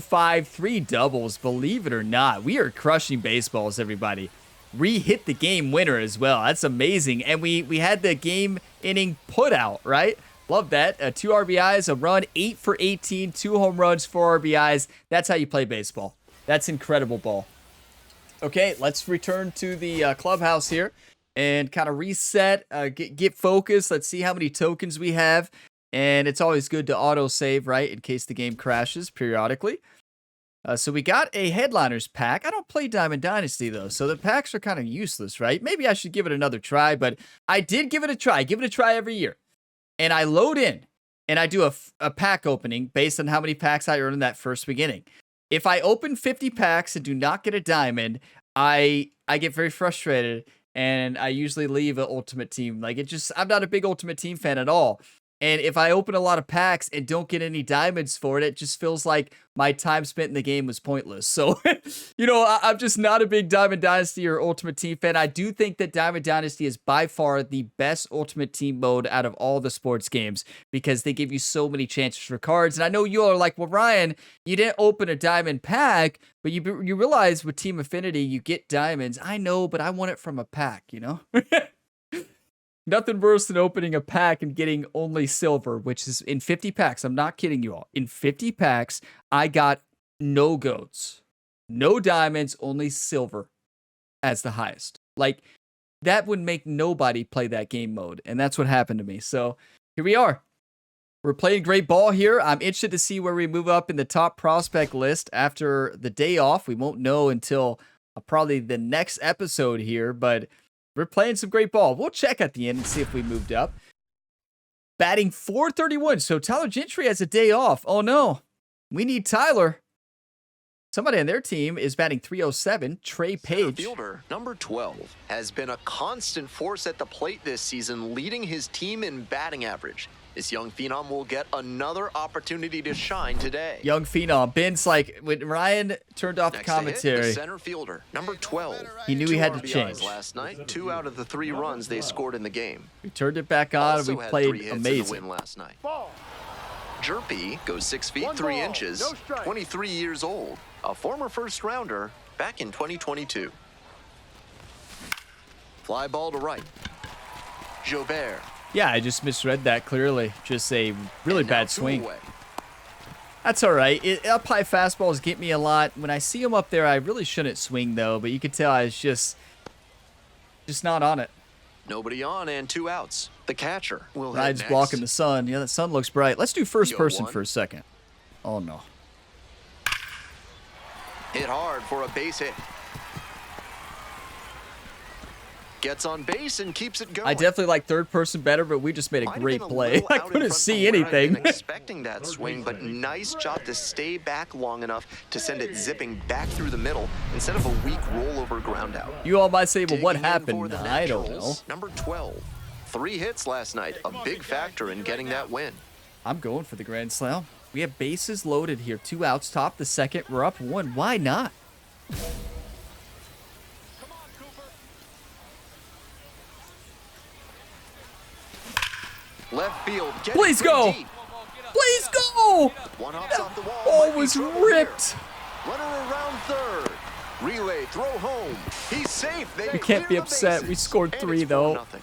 5, 3 doubles, believe it or not. We are crushing baseballs, everybody. Re-hit the game winner as well. That's amazing. And we had the game inning put out, right? Love that. 2 RBIs, a run, 8 for 18, 2 home runs, 4 RBIs. That's how you play baseball. That's incredible ball. Okay, let's return to the clubhouse here and kind of reset, get focused. Let's see how many tokens we have. And it's always good to auto-save, right, in case the game crashes periodically. So we got a Headliners pack. I don't play Diamond Dynasty, though, so the packs are kind of useless, right? Maybe I should give it another try, but I did give it a try. I give it a try every year. And I load in, and I do a pack opening based on how many packs I earn in that first beginning. If I open 50 packs and do not get a diamond, I get very frustrated, and I usually leave an Ultimate Team. Like, I'm not a big Ultimate Team fan at all. And if I open a lot of packs and don't get any diamonds for it, it just feels like my time spent in the game was pointless. So, you know, I'm just not a big Diamond Dynasty or Ultimate Team fan. I do think that Diamond Dynasty is by far the best Ultimate Team mode out of all the sports games because they give you so many chances for cards. And I know you all are like, well, Ryan, you didn't open a diamond pack, but you realize with Team Affinity, you get diamonds. I know, but I want it from a pack, you know? Nothing worse than opening a pack and getting only silver, which is in 50 packs. I'm not kidding you all. In 50 packs, I got no goats, no diamonds, only silver as the highest. Like, that would make nobody play that game mode. And that's what happened to me. So here we are. We're playing great ball here. I'm interested to see where we move up in the top prospect list after the day off. We won't know until probably the next episode here, but we're playing some great ball. We'll check at the end and see if we moved up. Batting .431. So Tyler Gentry has a day off. Oh no, we need Tyler. Somebody on their team is batting .307. Trey Page. Fielder number 12 has been a constant force at the plate this season, leading his team in batting average. This young phenom will get another opportunity to shine today. Young phenom. Ben's like, when Ryan turned off the commentary, the center fielder number 12. He knew he had to RBIs change. Last night, 2 out of the 3 runs they scored in the game. We turned it back on. Also We had played 3 hits amazing. in the win last night. Jerpy goes 6 feet 3 inches, 23 years old, a former first rounder back in 2022. Fly ball to right. Jobert. Yeah, I just misread that clearly. Just a really And now bad swing. 2 away. That's all right. Up high fastballs get me a lot. When I see them up there, I really shouldn't swing though. But you can tell I was just not on it. Nobody on and 2 outs. The catcher will hit Ryan's next. blocking the sun. Yeah, the sun looks bright. Let's do first person 0-1. for a second. Oh no. Hit hard for a base hit. Gets on base and keeps it going. I definitely like third person better, but we just made a Might have great been a play. little I out in couldn't front see from where I've been anything. expecting that swing, but nice job to stay back long enough to send it zipping back through the middle instead of a weak rollover ground out. You all might say, well, what Digging in for happened? the I don't know. Naturals, number 12. 3 hits last night, a big factor in getting that win. I'm going for the grand slam. We have bases loaded here. 2 outs, top the second. We're up 1. Why not? Left field. Please go. Please go. One hops off the wall. Ball might be was trouble ripped. here. Runner around third. Relay, throw home. He's safe. They We can't be clear the upset. We bases. scored And 3 it's though. 4-0.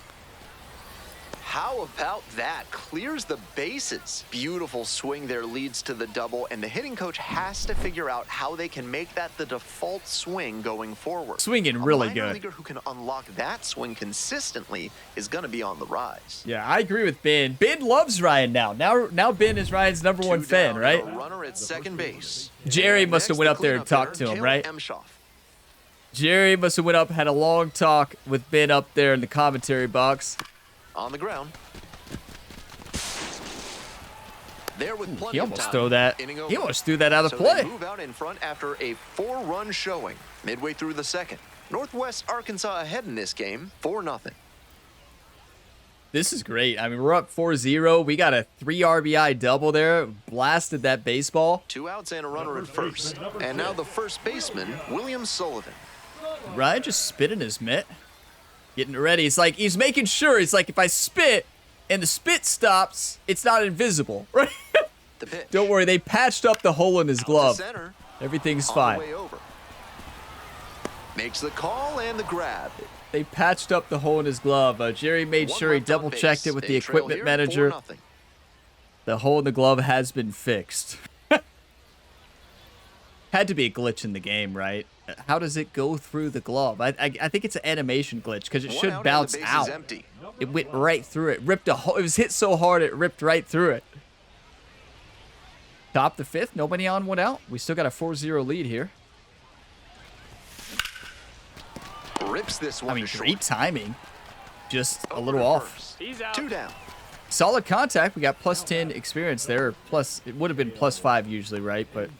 How about that? Clears the bases. Beautiful swing there, leads to the double, and the hitting coach has to figure out how they can make that the default swing going forward. Swinging really A minor good. leaguer who can unlock that swing consistently is going to be on the rise. Yeah, I agree with Ben. Ben loves Ryan now. Now Ben is Ryan's number 1 Two fan, down, right? a runner at second base. Jerry And must have next, went the up there and cleanup talked to hitter, him, Caleb right? Emshoff. Jerry must have went up, had a long talk with Ben up there in the commentary box. On the ground. There with plenty He of almost time. threw that. Inning He over. almost threw that out of So play. they move out in front after a 4-run showing midway through the second. Northwest Arkansas ahead in this game, 4-0. This is great. I mean, we're up 4-0. We got a 3 RBI double there. Blasted that baseball. 2 outs and a runner at first. And now the first baseman, William Sullivan. Ryan just spit in his mitt. Getting it ready. It's like he's making sure. It's like if I spit and the spit stops, it's not invisible, right? The pitch. Don't worry. They patched up the hole in his Out to glove. center. Everything's On fine. the way over. Makes the call and the grab. They patched up the hole in his glove. Jerry made One sure he left on double-checked base. it with They the trail equipment here, manager. 4-0. The hole in the glove has been fixed. Had to be a glitch in the game, right? How does it go through the glove? I think it's an animation glitch because it One should out and bounce the base out. is empty. It went right through it. Ripped a hole. It was hit so hard it ripped right through it. Top the 5th. Nobody on, 1 out. We still got a 4-0 lead here. Rips this one I mean, to short. great timing. Just a Over little to off. first. 2 down. Solid contact. We got +10 experience there. Plus, it would have been +5 usually, right? But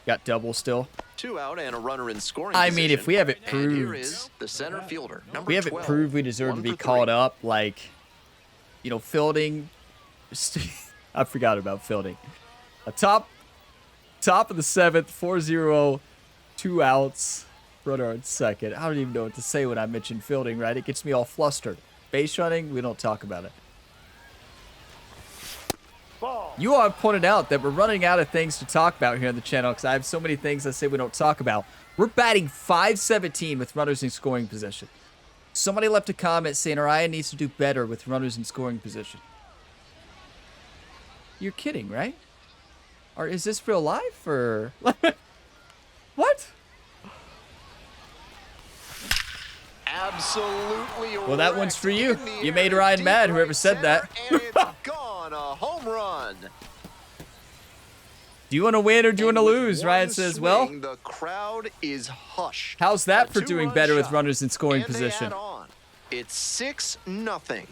got double still. 2 out and a runner in scoring I mean, if position. we have it And here proved, is the center fielder, number we haven't 12. proved we deserve to 1 be for 3. called up. Like, you know, fielding. I forgot about fielding. A top of the 7th, 4-0, 2 outs, runner on second. I don't even know what to say when I mention fielding, right? It gets me all flustered. Base running, we don't talk about it. You all have pointed out that we're running out of things to talk about here on the channel because I have so many things I say we don't talk about. We're batting .517 with runners in scoring position. Somebody left a comment saying Orion needs to do better with runners in scoring position. You're kidding, right? Or is this real life, or what? Absolutely. Well, that one's for you. You made Ryan mad, whoever said that. And it's gone, a home run. Do you want to win or do you want to lose? One Ryan says, swing, well, the crowd is hushed. how's that A for doing two-run better with shot, runners in scoring and they position? add on. It's 6-0.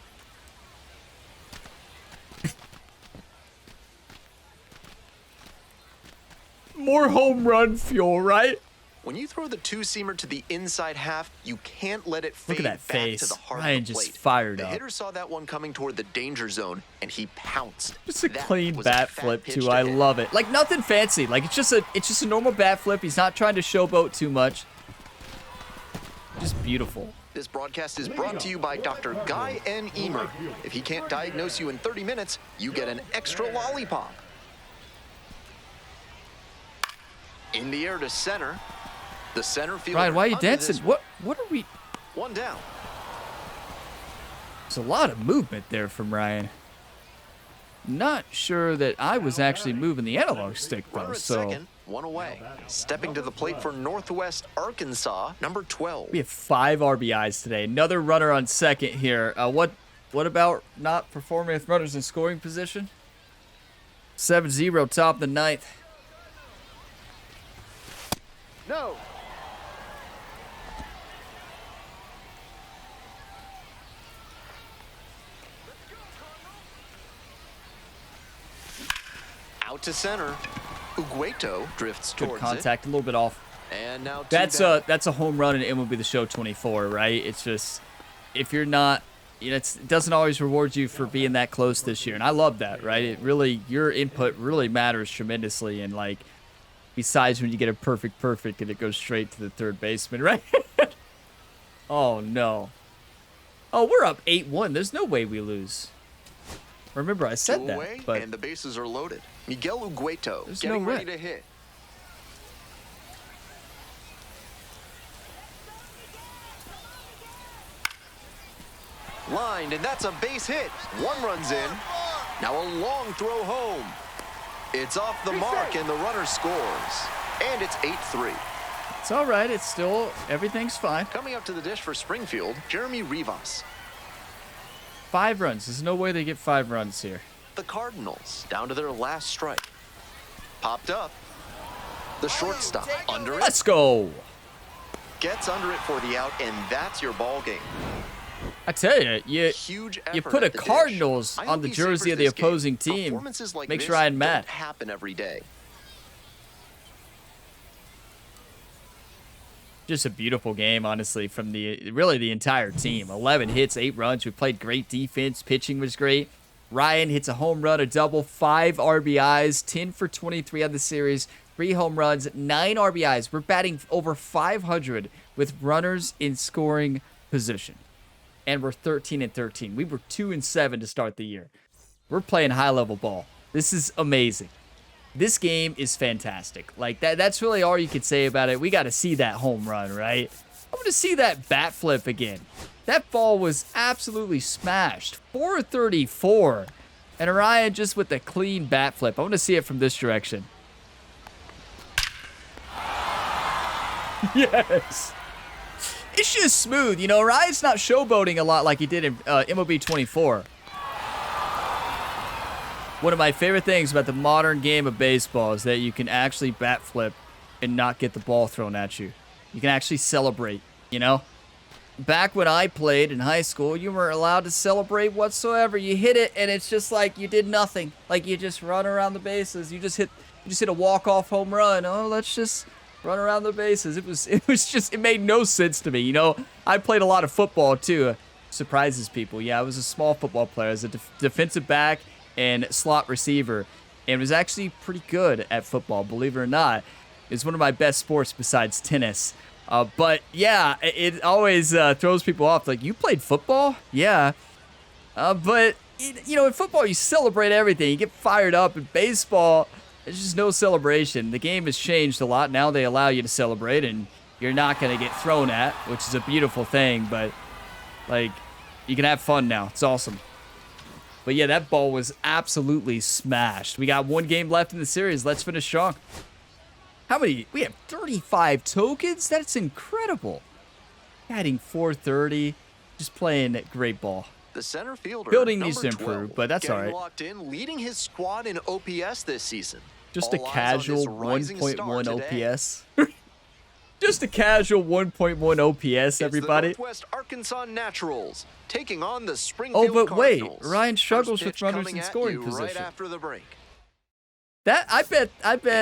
More home run fuel, right? When you throw the two-seamer to the inside half, you can't let it fade Look at that back face. to the heart Ryan of the just plate. fired The up. hitter saw that one coming toward the danger zone, and he pounced. Just a That clean was a bat fat flip pitch too. to I hit. love it. Like nothing fancy. Like it's just a normal bat flip. He's not trying to showboat too much. Just beautiful. This broadcast is brought to you by Dr. Guy N. Emer. If he can't diagnose you in 30 minutes, you get an extra lollipop. In the air to center. The center fielder. Ryan, why are you under dancing? this- What are we? One down. There's a lot of movement there from Ryan. Not sure that I was actually moving the analog stick Runner though, at so second, one away. Stepping to the plate for Northwest Arkansas, number 12. we have 5 RBIs today. Another runner on second here. What about not performing with runners in scoring position? 7-0, top of the ninth. No. Out to center. Ugueto drifts Good towards contact, a little bit off. it. And now two That's down. a home run, and it will be the show 24, right? It's just if you're not, you know, it doesn't always reward you for being that close this year, and I love that, right? It really, your input really matters tremendously, and like, besides when you get a perfect and it goes straight to the third baseman, right? Oh no. Oh, we're up 8-1. There's no way we lose. Remember, I said Two that, away, but and the bases are loaded. Miguel Ugueto There's getting no ready way. to hit. Lined, and that's a base hit. One runs in. Now a long throw home. It's off the mark, and the runner scores. And it's 8-3. it's all right. It's still, everything's fine. Coming up to the dish for Springfield, Jeremy Rivas. 5 runs. There's no way they get 5 runs here. The Cardinals down to their last strike. Popped up. The shortstop under it. Let's go. Gets under it for the out, and that's your ball game. I tell you, Huge you effort put a at the dish. Cardinals I on hope the he jersey savors of the this game. opposing team. Performances like Makes this Ryan mad. don't happen every day. Just a beautiful game, honestly, from the entire team. 11 hits, 8 runs. We played great defense. Pitching was great. Ryan hits a home run, a double, 5 RBIs, 10 for 23 on the series, 3 home runs, 9 RBIs. We're batting over 500 with runners in scoring position. And we're 13-13. We were 2-7 to start the year. We're playing high-level ball. This is amazing. This game is fantastic. Like, that's really all you could say about it. We got to see that home run, right? I want to see that bat flip again. That ball was absolutely smashed. 434. And Orion just with a clean bat flip. I want to see it from this direction. Yes. It's just smooth. You know, Orion's not showboating a lot like he did in MLB 24. One of my favorite things about the modern game of baseball is that you can actually bat flip and not get the ball thrown at you. You can actually celebrate, you know? Back when I played in high school, you weren't allowed to celebrate whatsoever. You hit it, and it's just like you did nothing. Like you just run around the bases. You just hit a walk-off home run. Oh, let's just run around the bases. It made no sense to me. You know, I played a lot of football too. Surprises people. Yeah, I was a small football player. I was a defensive back and slot receiver, and was actually pretty good at football, believe it or not. It's one of my best sports besides tennis. But yeah, it always throws people off. Like, you played football? Yeah. But, you know, in football, you celebrate everything. You get fired up. In baseball, there's just no celebration. The game has changed a lot. Now they allow you to celebrate, and you're not going to get thrown at, which is a beautiful thing. But Like, you can have fun now. It's awesome. But yeah, that ball was absolutely smashed. We got 1 game left in the series. Let's finish strong. How many? We have 35 tokens? That's incredible. Adding 430. Just playing great ball. The center fielder, Building needs to number 12, improve, but that's all right. locked in, leading his squad in OPS this season. Just a All eyes on casual this rising star 1.1 today. OPS. Just a casual 1.1 OPS, everybody. It's the Northwest Arkansas Naturals taking on the Springfield Oh, but wait, Cardinals. Ryan struggles First with pitch runners coming in at scoring you position. Right after the break. That I bet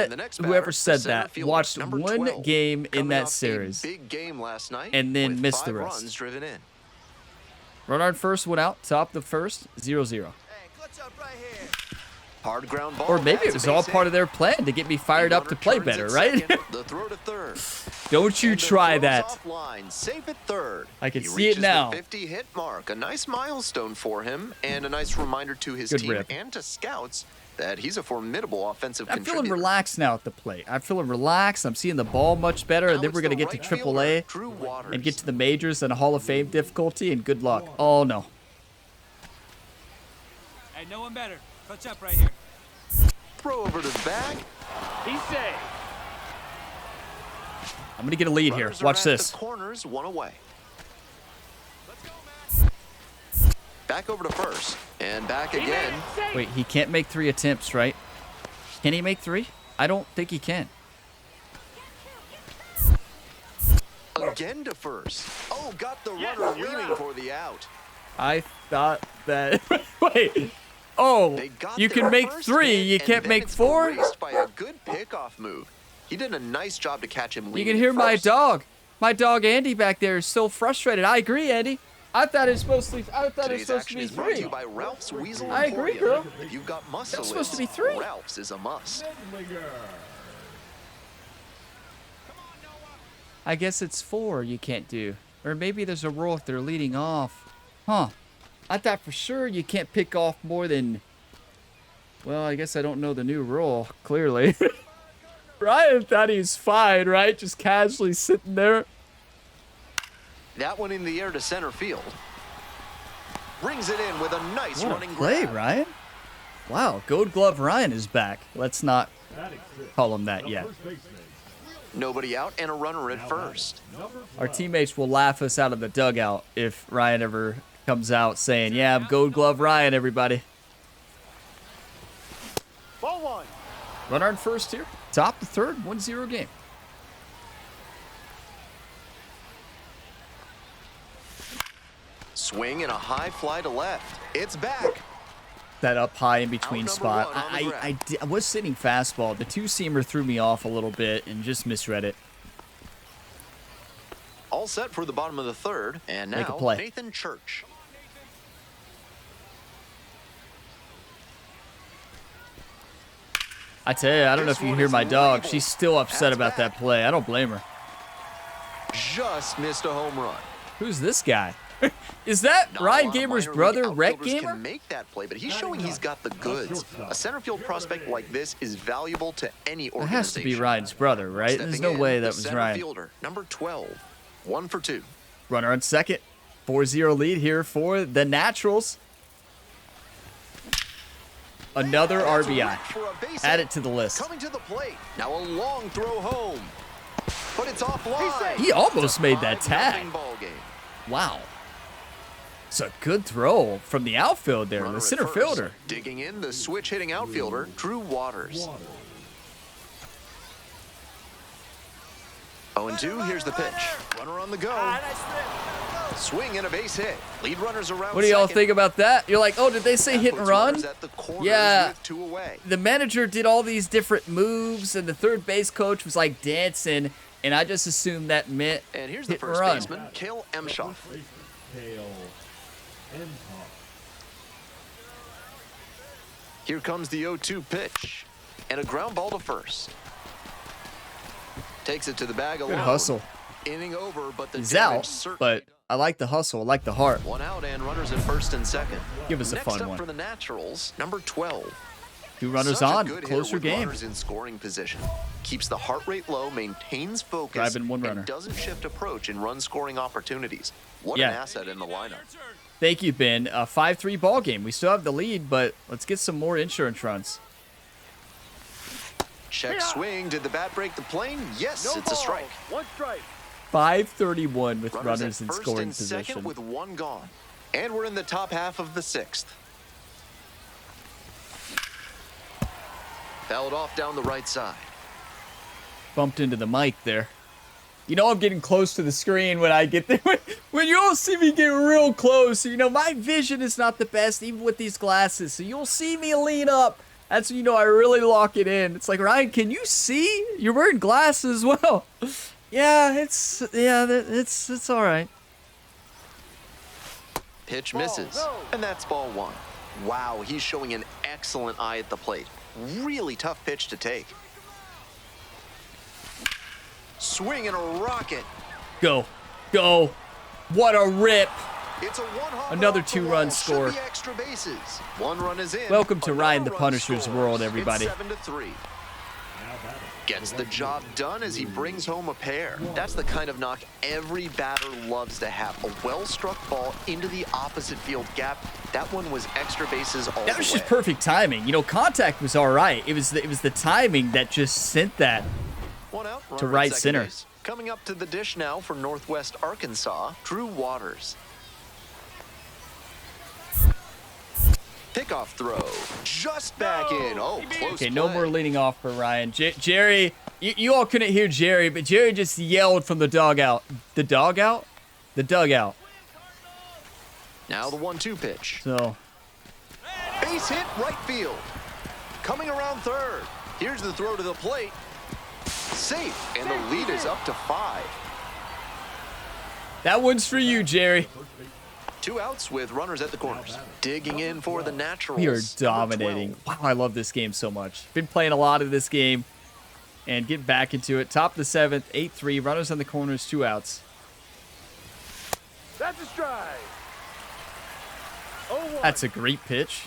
And the next whoever batter, said center that fielder, watched number 1 12, game in coming that off a series big game last night and then with missed the 5 rest. runs driven in. Runner on first, went out, top the first, 0-0. Hey, clutch up right here. Hard ground ball. Or maybe it that's was a all base part hit. of their plan to get me fired up to Runner play turns better, at right? second, the throw to third. Don't you And the try throw's that. offline, safe at third. I can He see it reaches now. The 50 hit mark, a nice milestone for him, and a nice reminder to his Good team rip. and to scouts that he's a formidable offensive I'm feeling contributor. relaxed now at the plate. I'm feeling relaxed. I'm seeing the ball much better, and Now then it's we're going to the get to right fielder, AAA Drew Waters. and get to the majors and a Hall of Fame difficulty, and good luck. Oh, no. Hey, no one better. Clutch up right here. Throw over to the bag. He's safe. I'm going to get a lead here. Runners are Watch at this. The corners, 1 away. Let's go, man. Back over to first, and back again. Wait, he can't make 3 attempts, right? Can he make 3? I don't think he can. Again to first. Oh, got the runner leaning for the out. I thought that... Wait. Oh, They got you their can make first 3. hit, You and can't then make it's 4? erased by a good pickoff move. He did a nice job to catch him You leaning can hear at my first. dog. My dog Andy back there is so frustrated. I agree, Andy. I thought it's supposed to. I thought it's Today's supposed to action be is brought to 3. you by Ralph's Weasel I agree, Emporium. girl. If you've got muscle That's supposed to be aches, 3. Ralph's is a must. I guess it's 4 you can't do. Or maybe there's a rule if they're leading off. Huh. I thought for sure you can't pick off more than... Well, I guess I don't know the new rule, clearly. Ryan thought he was fine, right? Just casually sitting there. That one in the air to center field. Brings it in with a nice What a running play, grab. Ryan. Wow, Gold Glove Ryan is back. Let's not call him that yet. Nobody out and a runner at first. Our teammates will laugh us out of the dugout if Ryan ever comes out saying, yeah, I'm Gold Glove Ryan, everybody. Ball 1. Runner on first here. Top the third, 1-0 game. Swing and a high fly to left. It's back. That up high in between Out number spot. 1 on the ground. I was sitting fastball. The 2-seamer threw me off a little bit and just misread it. All set for the bottom of the third. And Make a now play. Nathan Church. I tell you, I don't know if you hear my dog. She's still upset about that play. I don't blame her. Just missed a home run. Who's this guy? Is that Not a Ryan lot of Gamer's minor brother, league Rhett outfielders Gamer? can make that play, but he's showing he's got the goods. A center field prospect like this is valuable to any It organization. has to be Ryan's brother, right? There's Stepping no in, way the that was center Ryan. Fielder, number 12, 1 for 2. Runner on second. 4-0 lead here for the Naturals. Another That's RBI. ripped for a base Add hit. it to the list. Coming to the plate. Now a long throw home. But it's offline. He almost It's a made that 5-0 tag. ball game. Wow. It's a good throw from the outfield there, Runner the at center first. fielder. Digging in, the switch hitting outfielder, Drew Waters. 0-2, here's the pitch. Runner on the go. Swing and a base hit. Lead runners around What do y'all second. think about that? You're like, oh, did they say That hit and puts run? runners at the corners Yeah. with 2 away. The manager did all these different moves, and the third base coach was like dancing, and I just assumed that meant And here's the hit and first run. baseman, Cale Emshoff. Here comes the 0-2 pitch. And a ground ball to first. Takes it to the bag alone. Good hustle. Inning over, but the He's damage out, certainly but I like the hustle. I like the heart. 1 out and runners at first and second. Give us a Next fun up one. for the Naturals, number 12, 2 runners Such a on, good hitter closer with game. runners in scoring position. Keeps the heart rate low, maintains focus, Driving 1 runner. and doesn't shift approach in run scoring opportunities. What Yeah. an asset in the lineup. Thank you, Ben. A 5-3 ball game. We still have the lead, but let's get some more insurance runs. Check swing. Did the bat break the plane? Yes, it's a strike. 1 strike. 5:31 with runners at in first scoring and second position. with 1 gone. And we're in the top half of the 6th. Fouled off down the right side. Bumped into the mic there. You know I'm getting close to the screen when I get there. When you all see me get real close, you know, my vision is not the best, even with these glasses. So you'll see me lean up. That's when you know I really lock it in. It's like, Ryan, can you see? You're wearing glasses as well. Yeah, it's all right. Pitch misses. And that's ball 1. Wow, he's showing an excellent eye at the plate. Really tough pitch to take. Swing and a rocket. Go. What a rip. It's a 1 hop Another off the 2-run wall. score. Should be extra bases. 1 run is in. Welcome to Ryan the Another run Punisher's scores. world, everybody. It's 7-3. Gets the job done as he brings home a pair. That's the kind of knock every batter loves to have. A well-struck ball into the opposite field gap. That one was extra bases all the way. That was just perfect timing. You know, contact was all right. It was the timing that just sent that. 1 out, to runner at right second center. base. Coming up to the dish now for Northwest Arkansas, Drew Waters. Pickoff throw. Just back in. Oh, close Okay, no play. more leading off for Ryan. Jerry, you all couldn't hear Jerry, but Jerry just yelled from the dugout. The dugout? The dugout. Now the 1-2 pitch. So, Base hit right field. Coming around third. Here's the throw to the plate. Safe, and the lead is up to 5. that one's for you, Jerry. 2 outs with runners at the corners. Digging in for the Naturals. We are Number dominating. 12. Wow, I love this game so much. Been playing a lot of this game and getting back into it. Top of the 7th, 8-3. Runners on the corners, 2 outs. That's a strike. 0-1. That's a great pitch.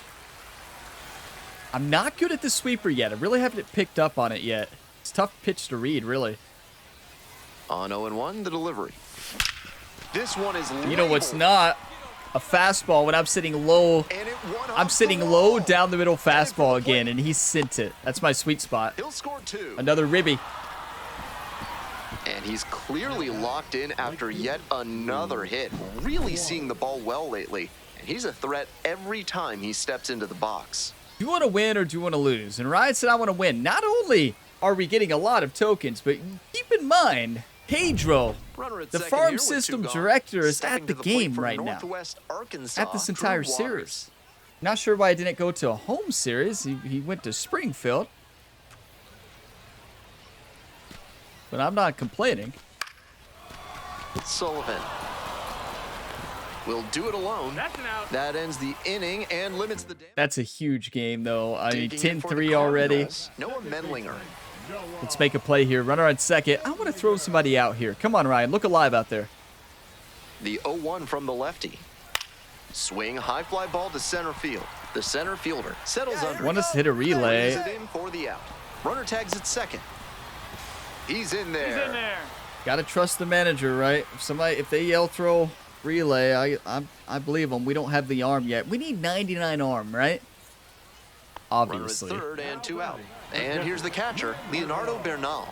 I'm not good at the sweeper yet. I really haven't picked up on it yet. It's a tough pitch to read, really. On 0-1, the delivery. This one is You know what's labeled. not? A fastball when I'm sitting low. And it won I'm off sitting the low wall. down the middle Headed for fastball the again, plate. and he sent it. That's my sweet spot. He'll score 2. Another ribby. And he's clearly locked in after yet another hit. Really seeing the ball well lately. And he's a threat every time he steps into the box. Do you want to win or do you want to lose? And Ryan said, I want to win. Not only are we getting a lot of tokens, but keep in mind, Pedro, Runner at the second farm here with 2 system gone. director, is Stepping at to the plate game for right now. Northwest Arkansas, At this Drew entire Waters. series. Not sure why I didn't go to a home series. He went to Springfield. But I'm not complaining. Sullivan will do it alone. That's an out. That ends the inning and limits the damage. That's a huge game, though. I mean, Digging in for the 10-3 already. Cardinals, Noah Menlinger. Let's make a play here. Runner on second. I want to throw somebody out here. Come on, Ryan. Look alive out there. The 0-1 from the lefty. Swing, high fly ball to center field. The center fielder settles under. Want us to hit a Brings relay. it in for the out. Runner tags at second. He's in there. He's in there. Gotta trust the manager, right? If they yell throw relay, I believe them. We don't have the arm yet. We need 99 arm, right? Runner at Obviously. third and 2 out. And here's the catcher, Leonardo Bernal.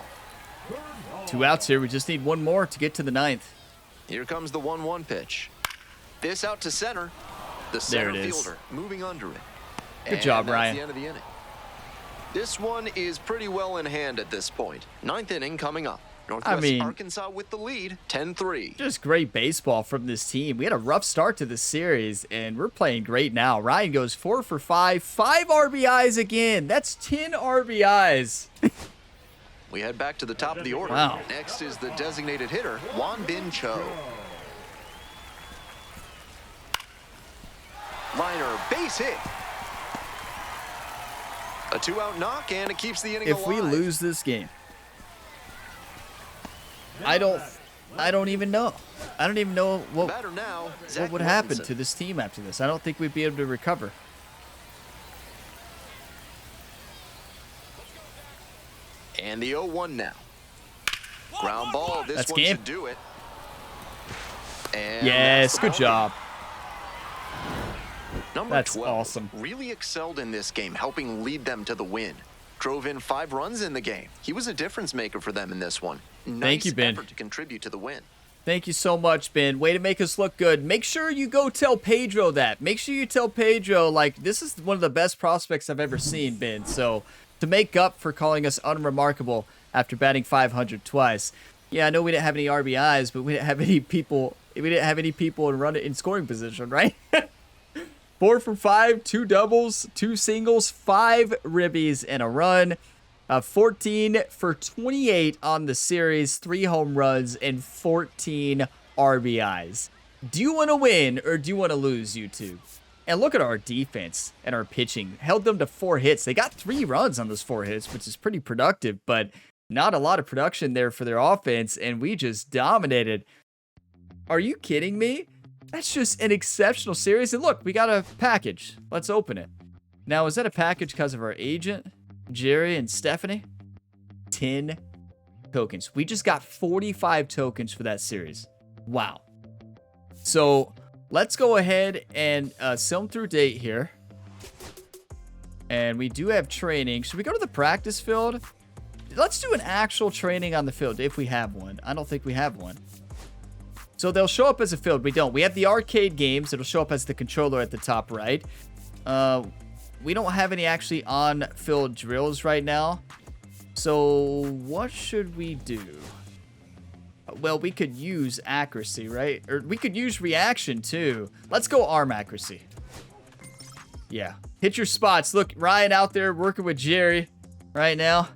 2 outs here. We just need 1 more to get to the 9th. Here comes the 1-1 pitch. This out to center. The center There it is. fielder moving under it. Good job, that's Ryan. the end of the inning. This one is pretty well in hand at this point. 9th inning coming up. Northwest Arkansas with the lead, 10-3. Just great baseball from this team. We had a rough start to the series, and we're playing great now. Ryan goes 4 for 5, 5 RBIs again. That's 10 RBIs. We head back to the top of the order. Wow. Next is the designated hitter, Juan Bin Cho. Liner, base hit. A 2-out knock, and it keeps the inning If we alive. lose this game, I don't even know. I don't even know what Batter now, Zach would happen Mortensen. to this team after this. I don't think we'd be able to recover. And the 0-1 now. Ground ball. This That's one game. should do it. And Yes, that's the good ball job. Number That's 12 awesome. really excelled in this game, helping lead them to the win. Drove in 5 runs in the game. He was a difference maker for them in this one. Nice you, Ben. effort to contribute to the win. Thank you so much, Ben. Way to make us look good. Make sure you go tell Pedro that. Make sure you tell Pedro, like, this is one of the best prospects I've ever seen, Ben. So, to make up for calling us unremarkable after batting 500 twice. Yeah, I know we didn't have any RBIs, but we didn't have any people. We didn't have any people in scoring position, right? 4 for 5, 2 doubles, 2 singles, 5 ribbies, and a run. 14 for 28 on the series, 3 home runs, and 14 RBIs. Do you want to win or do you want to lose, you two? And look at our defense and our pitching. Held them to 4 hits. They got 3 runs on those 4 hits, which is pretty productive, but not a lot of production there for their offense, and we just dominated. Are you kidding me? That's just an exceptional series. And look, we got a package. Let's open it. Now, is that a package because of our agent, Jerry and Stephanie? 10 tokens. We just got 45 tokens for that series. Wow. So let's go ahead and sell them through date here. And we do have training. Should we go to the practice field? Let's do an actual training on the field if we have one. I don't think we have one. So they'll show up as a field. We don't. We have the arcade games. It'll show up as the controller at the top right. We don't have any actually on-field drills right now. So what should we do? Well, we could use accuracy, right? Or we could use reaction too. Let's go arm accuracy. Yeah. Hit your spots. Look, Ryan out there working with Jerry right now.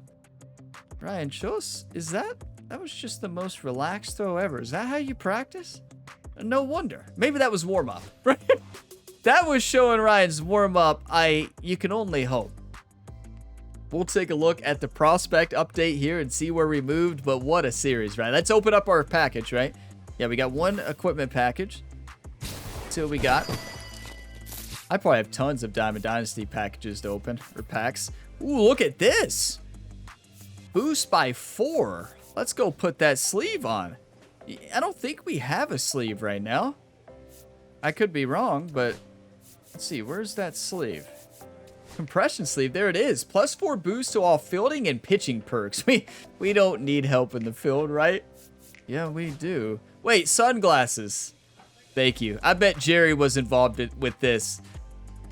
Ryan, show us. Is that was just the most relaxed throw ever. Is that how you practice? No wonder. Maybe that was warm-up, right? That was showing Ryan's warm-up. You can only hope. We'll take a look at the prospect update here and see where we moved, but what a series, right? Let's open up our package, right? Yeah, we got 1 equipment package. See what we got. I probably have tons of Diamond Dynasty packages to open, or packs. Ooh, look at this. Boost by 4. Let's go put that sleeve on. I don't think we have a sleeve right now. I could be wrong, but let's see. Where's that sleeve? Compression sleeve. There it is. +4 boost to all fielding and pitching perks. We don't need help in the field, right? Yeah, we do. Wait, sunglasses. Thank you. I bet Jerry was involved with this.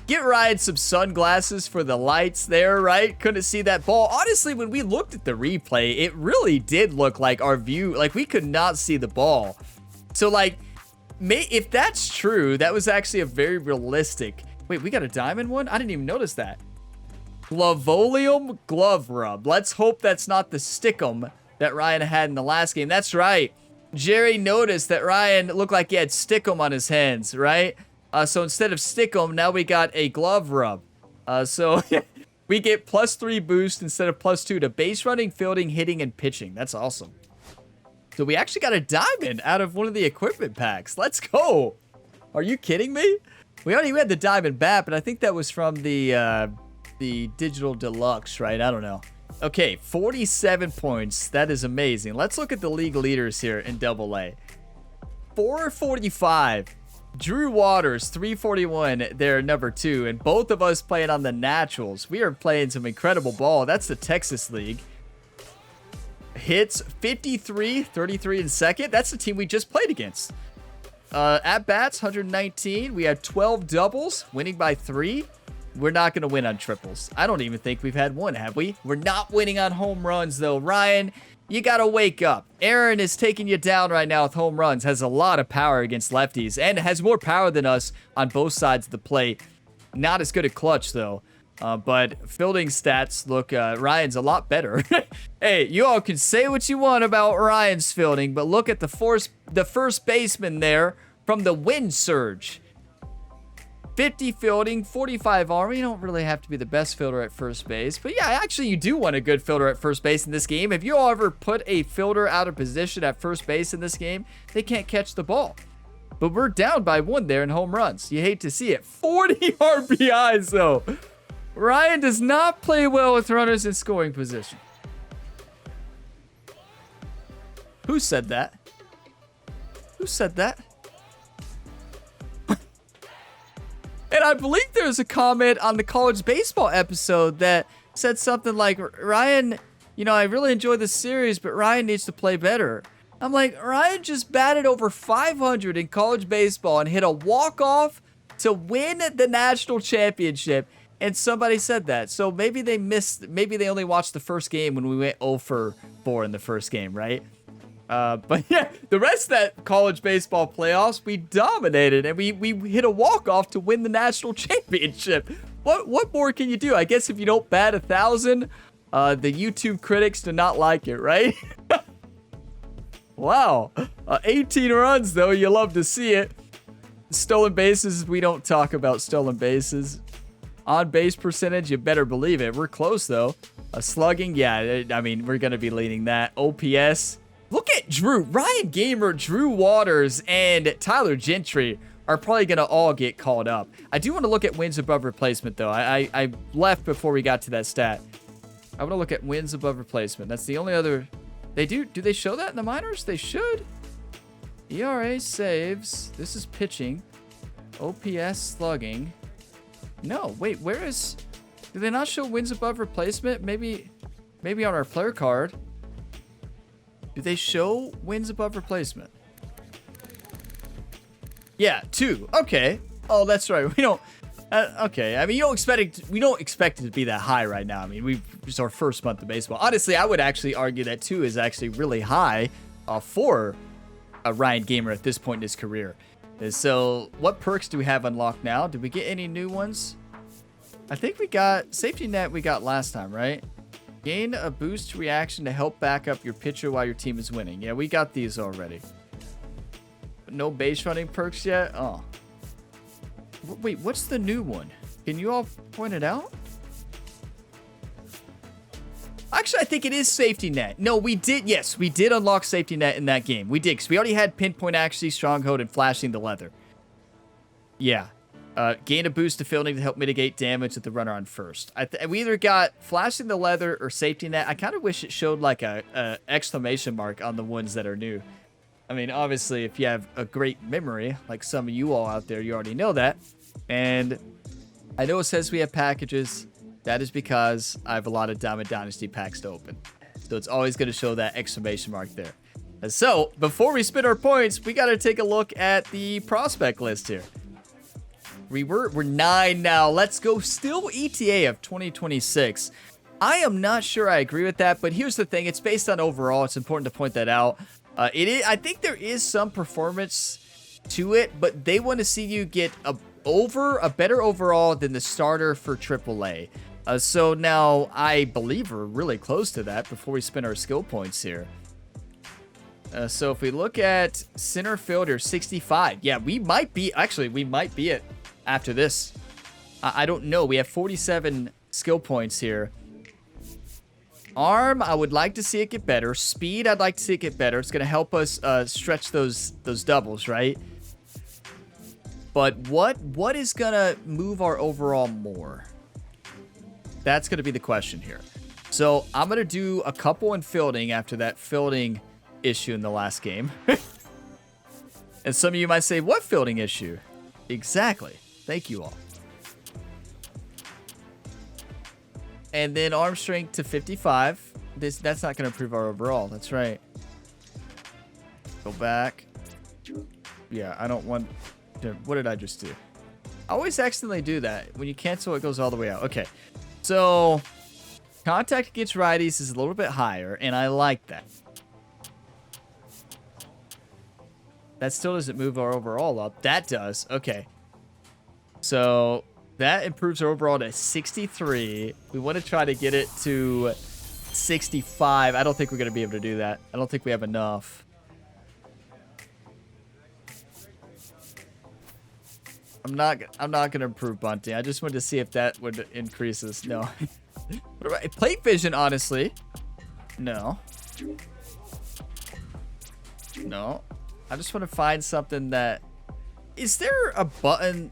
Get Ryan some sunglasses for the lights there, right? Couldn't see that ball. Honestly, when we looked at the replay, it really did look like our view, like we could not see the ball. So like, if that's true, that was actually a very realistic. Wait, we got a diamond one? I didn't even notice that. Glovolium glove rub. Let's hope that's not the stickum that Ryan had in the last game. That's right. Jerry noticed that Ryan looked like he had stickum on his hands, right? So instead of stickum, now we got a glove rub. So we get +3 boost instead of +2 to base running, fielding, hitting, and pitching. That's awesome. So we actually got a diamond out of one of the equipment packs. Let's go. Are you kidding me? We had the diamond bat, but I think that was from the digital deluxe, right? I don't know. Okay, 47 points. That is amazing. Let's look at the league leaders here in AA. 445. Drew Waters, 341. They're number 2, and both of us playing on the naturals. We are playing some incredible ball. That's the Texas League. Hits 53, 33 in second. That's the team we just played against. At bats, 119. We had 12 doubles, winning by 3. We're not going to win on triples. I don't even think we've had one, have we? We're not winning on home runs, though. Ryan, you got to wake up. Aaron is taking you down right now with home runs. Has a lot of power against lefties and has more power than us on both sides of the plate. Not as good at clutch, though. But fielding stats look, Ryan's a lot better. Hey, you all can say what you want about Ryan's fielding, but look at the first baseman there from the Wind Surge. 50 fielding, 45 arm. You don't really have to be the best fielder at first base. But yeah, actually, you do want a good fielder at first base in this game. If you all ever put a fielder out of position at first base in this game, they can't catch the ball. But we're down by 1 there in home runs. You hate to see it. 40 RBIs, though. Ryan does not play well with runners in scoring position. Who said that? Who said that? And I believe there's a comment on the college baseball episode that said something like, Ryan, you know, I really enjoy this series, but Ryan needs to play better. I'm like, Ryan just batted over 500 in college baseball and hit a walk-off to win the national championship. And somebody said that. So maybe they missed, maybe they only watched the first game when we went 0 for 4 in the first game, right? But yeah, the rest of that college baseball playoffs, we dominated and we hit a walk-off to win the national championship. What more can you do? I guess if you don't bat 1,000, the YouTube critics do not like it, right? Wow. 18 runs, though. You love to see it. Stolen bases, we don't talk about stolen bases. On base percentage, you better believe it. We're close, though. Slugging, yeah, I mean, we're going to be leading that. OPS. Look at Drew. Ryan Gamer, Drew Waters, and Tyler Gentry are probably going to all get called up. I do want to look at wins above replacement, though. I left before we got to that stat. I want to look at wins above replacement. That's the only other... They do they show that in the minors? They should. ERA saves. This is pitching. OPS slugging. No, wait, where is... Do they not show wins above replacement? Maybe on our player card. Do they show wins above replacement? Yeah, 2. Okay. Oh, that's right. We don't... okay, I mean, we don't expect it to be that high right now. I mean, it's our first month of baseball. Honestly, I would actually argue that 2 is actually really high for a Ryan Gamer at this point in his career. And so, what perks do we have unlocked now? Did we get any new ones? I think we got safety net we got last time, right? Gain a boost reaction to help back up your pitcher while your team is winning. Yeah, we got these already. But no base running perks yet? Oh. Wait, what's the new one? Can you all point it out? Actually, I think it is safety net. No, we did. Yes, we did unlock safety net in that game. We did, because we already had pinpoint accuracy, stronghold, and flashing the leather. Yeah. Gain a boost to fielding to help mitigate damage with the runner on first. We either got flashing the leather or safety net. I kind of wish it showed like a exclamation mark on the ones that are new. I mean, obviously, if you have a great memory, like some of you all out there, you already know that. And I know it says we have packages. That is because I have a lot of Diamond Dynasty packs to open. So it's always going to show that exclamation mark there. And so, before we spin our points, we got to take a look at the prospect list here. We're 9 now. Let's go. Still ETA of 2026. I am not sure I agree with that, but here's the thing. It's based on overall. It's important to point that out. I think there is some performance to it, but they want to see you get a better overall than the starter for AAA. So now I believe we're really close to that before we spend our skill points here. So if we look at center fielder 65, yeah, we might be it after this. I don't know. We have 47 skill points here. Arm, I would like to see it get better. Speed, I'd like to see it get better. It's going to help us stretch those doubles, right? But what is going to move our overall more? That's going to be the question here. So I'm going to do a couple in fielding after that fielding issue in the last game. And some of you might say, what fielding issue? Exactly. Thank you all. And then arm strength to 55. That's not going to improve our overall. That's right. Go back. Yeah, I don't want to... What did I just do? I always accidentally do that. When you cancel, it goes all the way out. Okay. So, contact against righties is a little bit higher, and I like that. That still doesn't move our overall up. That does. Okay. So... that improves our overall to 63. We want to try to get it to 65. I don't think we're going to be able to do that. I don't think we have enough. I'm not going to improve bunting. I just wanted to see if that would increase us. No. Plate vision, honestly. No. No. I just want to find something that... Is there a button...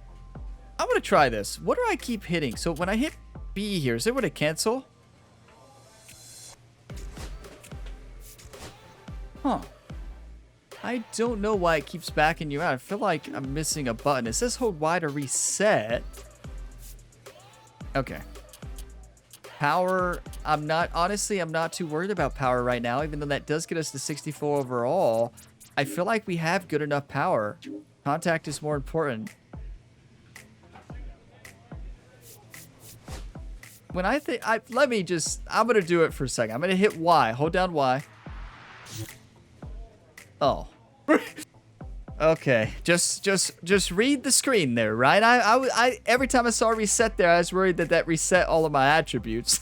I want to try this. What do I keep hitting? So when I hit B here, is there a way to cancel? Huh. I don't know why it keeps backing you out. I feel like I'm missing a button. It says hold Y to reset. Okay. Power, honestly, I'm not too worried about power right now, even though that does get us to 64 overall. I feel like we have good enough power. Contact is more important. When I think, I'm going to do it for a second. I'm going to hit Y. Hold down Y. Oh. Okay. Just read the screen there, right? I every time I saw reset there, I was worried that reset all of my attributes.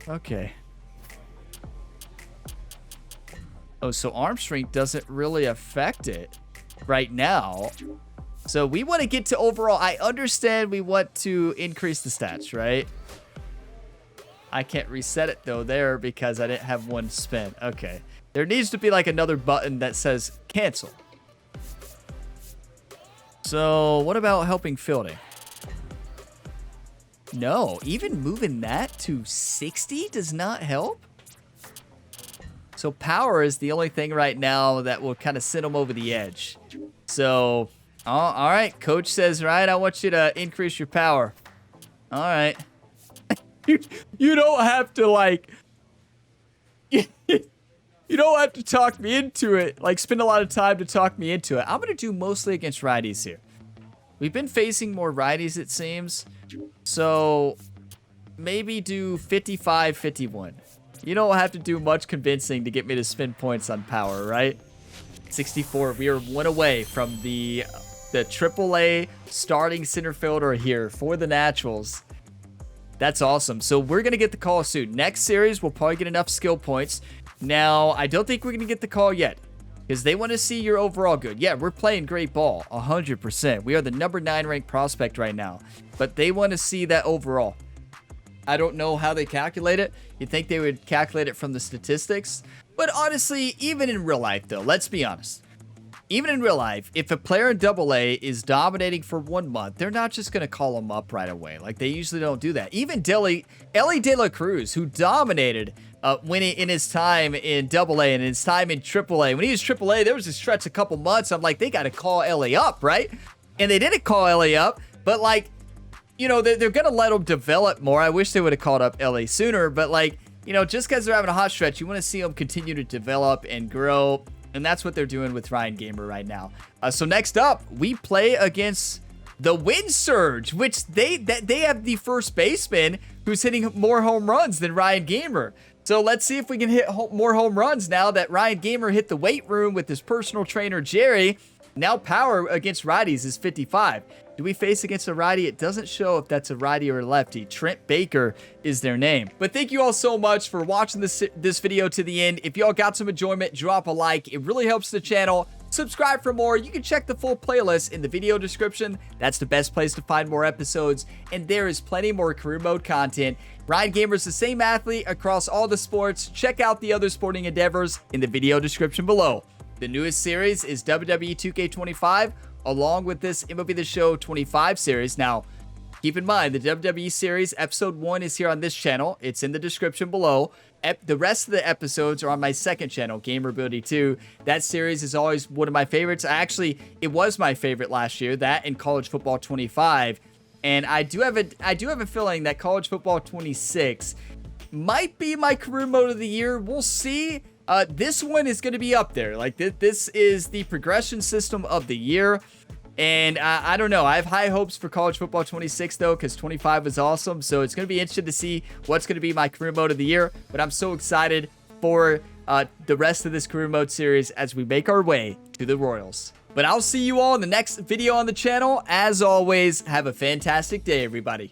Okay. Oh, so arm strength doesn't really affect it right now. So we want to get to overall. I understand we want to increase the stats, right? I can't reset it though there because I didn't have one spin. Okay. There needs to be like another button that says cancel. So what about helping fielding? No, even moving that to 60 does not help. So power is the only thing right now that will kind of send them over the edge. So, all right, coach says, right, I want you to increase your power. All right. You don't have to like, you don't have to talk me into it. Like spend a lot of time to talk me into it. I'm going to do mostly against righties here. We've been facing more righties, it seems. So maybe do 55-51. You don't have to do much convincing to get me to spend points on power, right? 64. We are one away from the AAA starting center fielder here for the Naturals. That's awesome. So we're going to get the call soon. Next series, we'll probably get enough skill points. Now, I don't think we're going to get the call yet because they want to see your overall good. Yeah, we're playing great ball, 100%. We are the number 9 ranked prospect right now, but they want to see that overall. I don't know how they calculate it. You'd think they would calculate it from the statistics. But honestly, even in real life, though, let's be honest. Even in real life, if a player in AA is dominating for 1 month, they're not just going to call him up right away. Like, they usually don't do that. Even Ellie De La Cruz, who dominated in his time in AA and in his time in AAA. When he was AAA, there was a stretch a couple months. I'm like, they got to call Ellie up, right? And they didn't call Ellie up, but like, you know, they're going to let him develop more. I wish they would have called up Ellie sooner, but like, you know, just because they're having a hot stretch, you want to see them continue to develop and grow. And that's what they're doing with Ryan Gamer right now. So next up, we play against the Wind Surge, which they have the first baseman who's hitting more home runs than Ryan Gamer. So let's see if we can hit more home runs now that Ryan Gamer hit the weight room with his personal trainer, Jerry. Now power against righties is 55. Do we face against a righty? It doesn't show if that's a righty or a lefty. Trent Baker is their name. But thank you all so much for watching this video to the end. If y'all got some enjoyment, drop a like. It really helps the channel. Subscribe for more. You can check the full playlist in the video description. That's the best place to find more episodes. And there is plenty more career mode content. Ryan Gamer is the same athlete across all the sports. Check out the other sporting endeavors in the video description below. The newest series is WWE 2K25, along with this MLB The Show 25 series. Now, keep in mind, the WWE series, episode 1 is here on this channel. It's in the description below. The rest of the episodes are on my second channel, Gamerability 2. That series is always one of my favorites. It was my favorite last year, that and College Football 25. And I do have a feeling that College Football 26 might be my career mode of the year. We'll see. This one is going to be up there. Like, this is the progression system of the year. And I don't know. I have high hopes for College Football 26, though, because 25 was awesome. So it's going to be interesting to see what's going to be my career mode of the year. But I'm so excited for the rest of this career mode series as we make our way to the Royals. But I'll see you all in the next video on the channel. As always, have a fantastic day, everybody.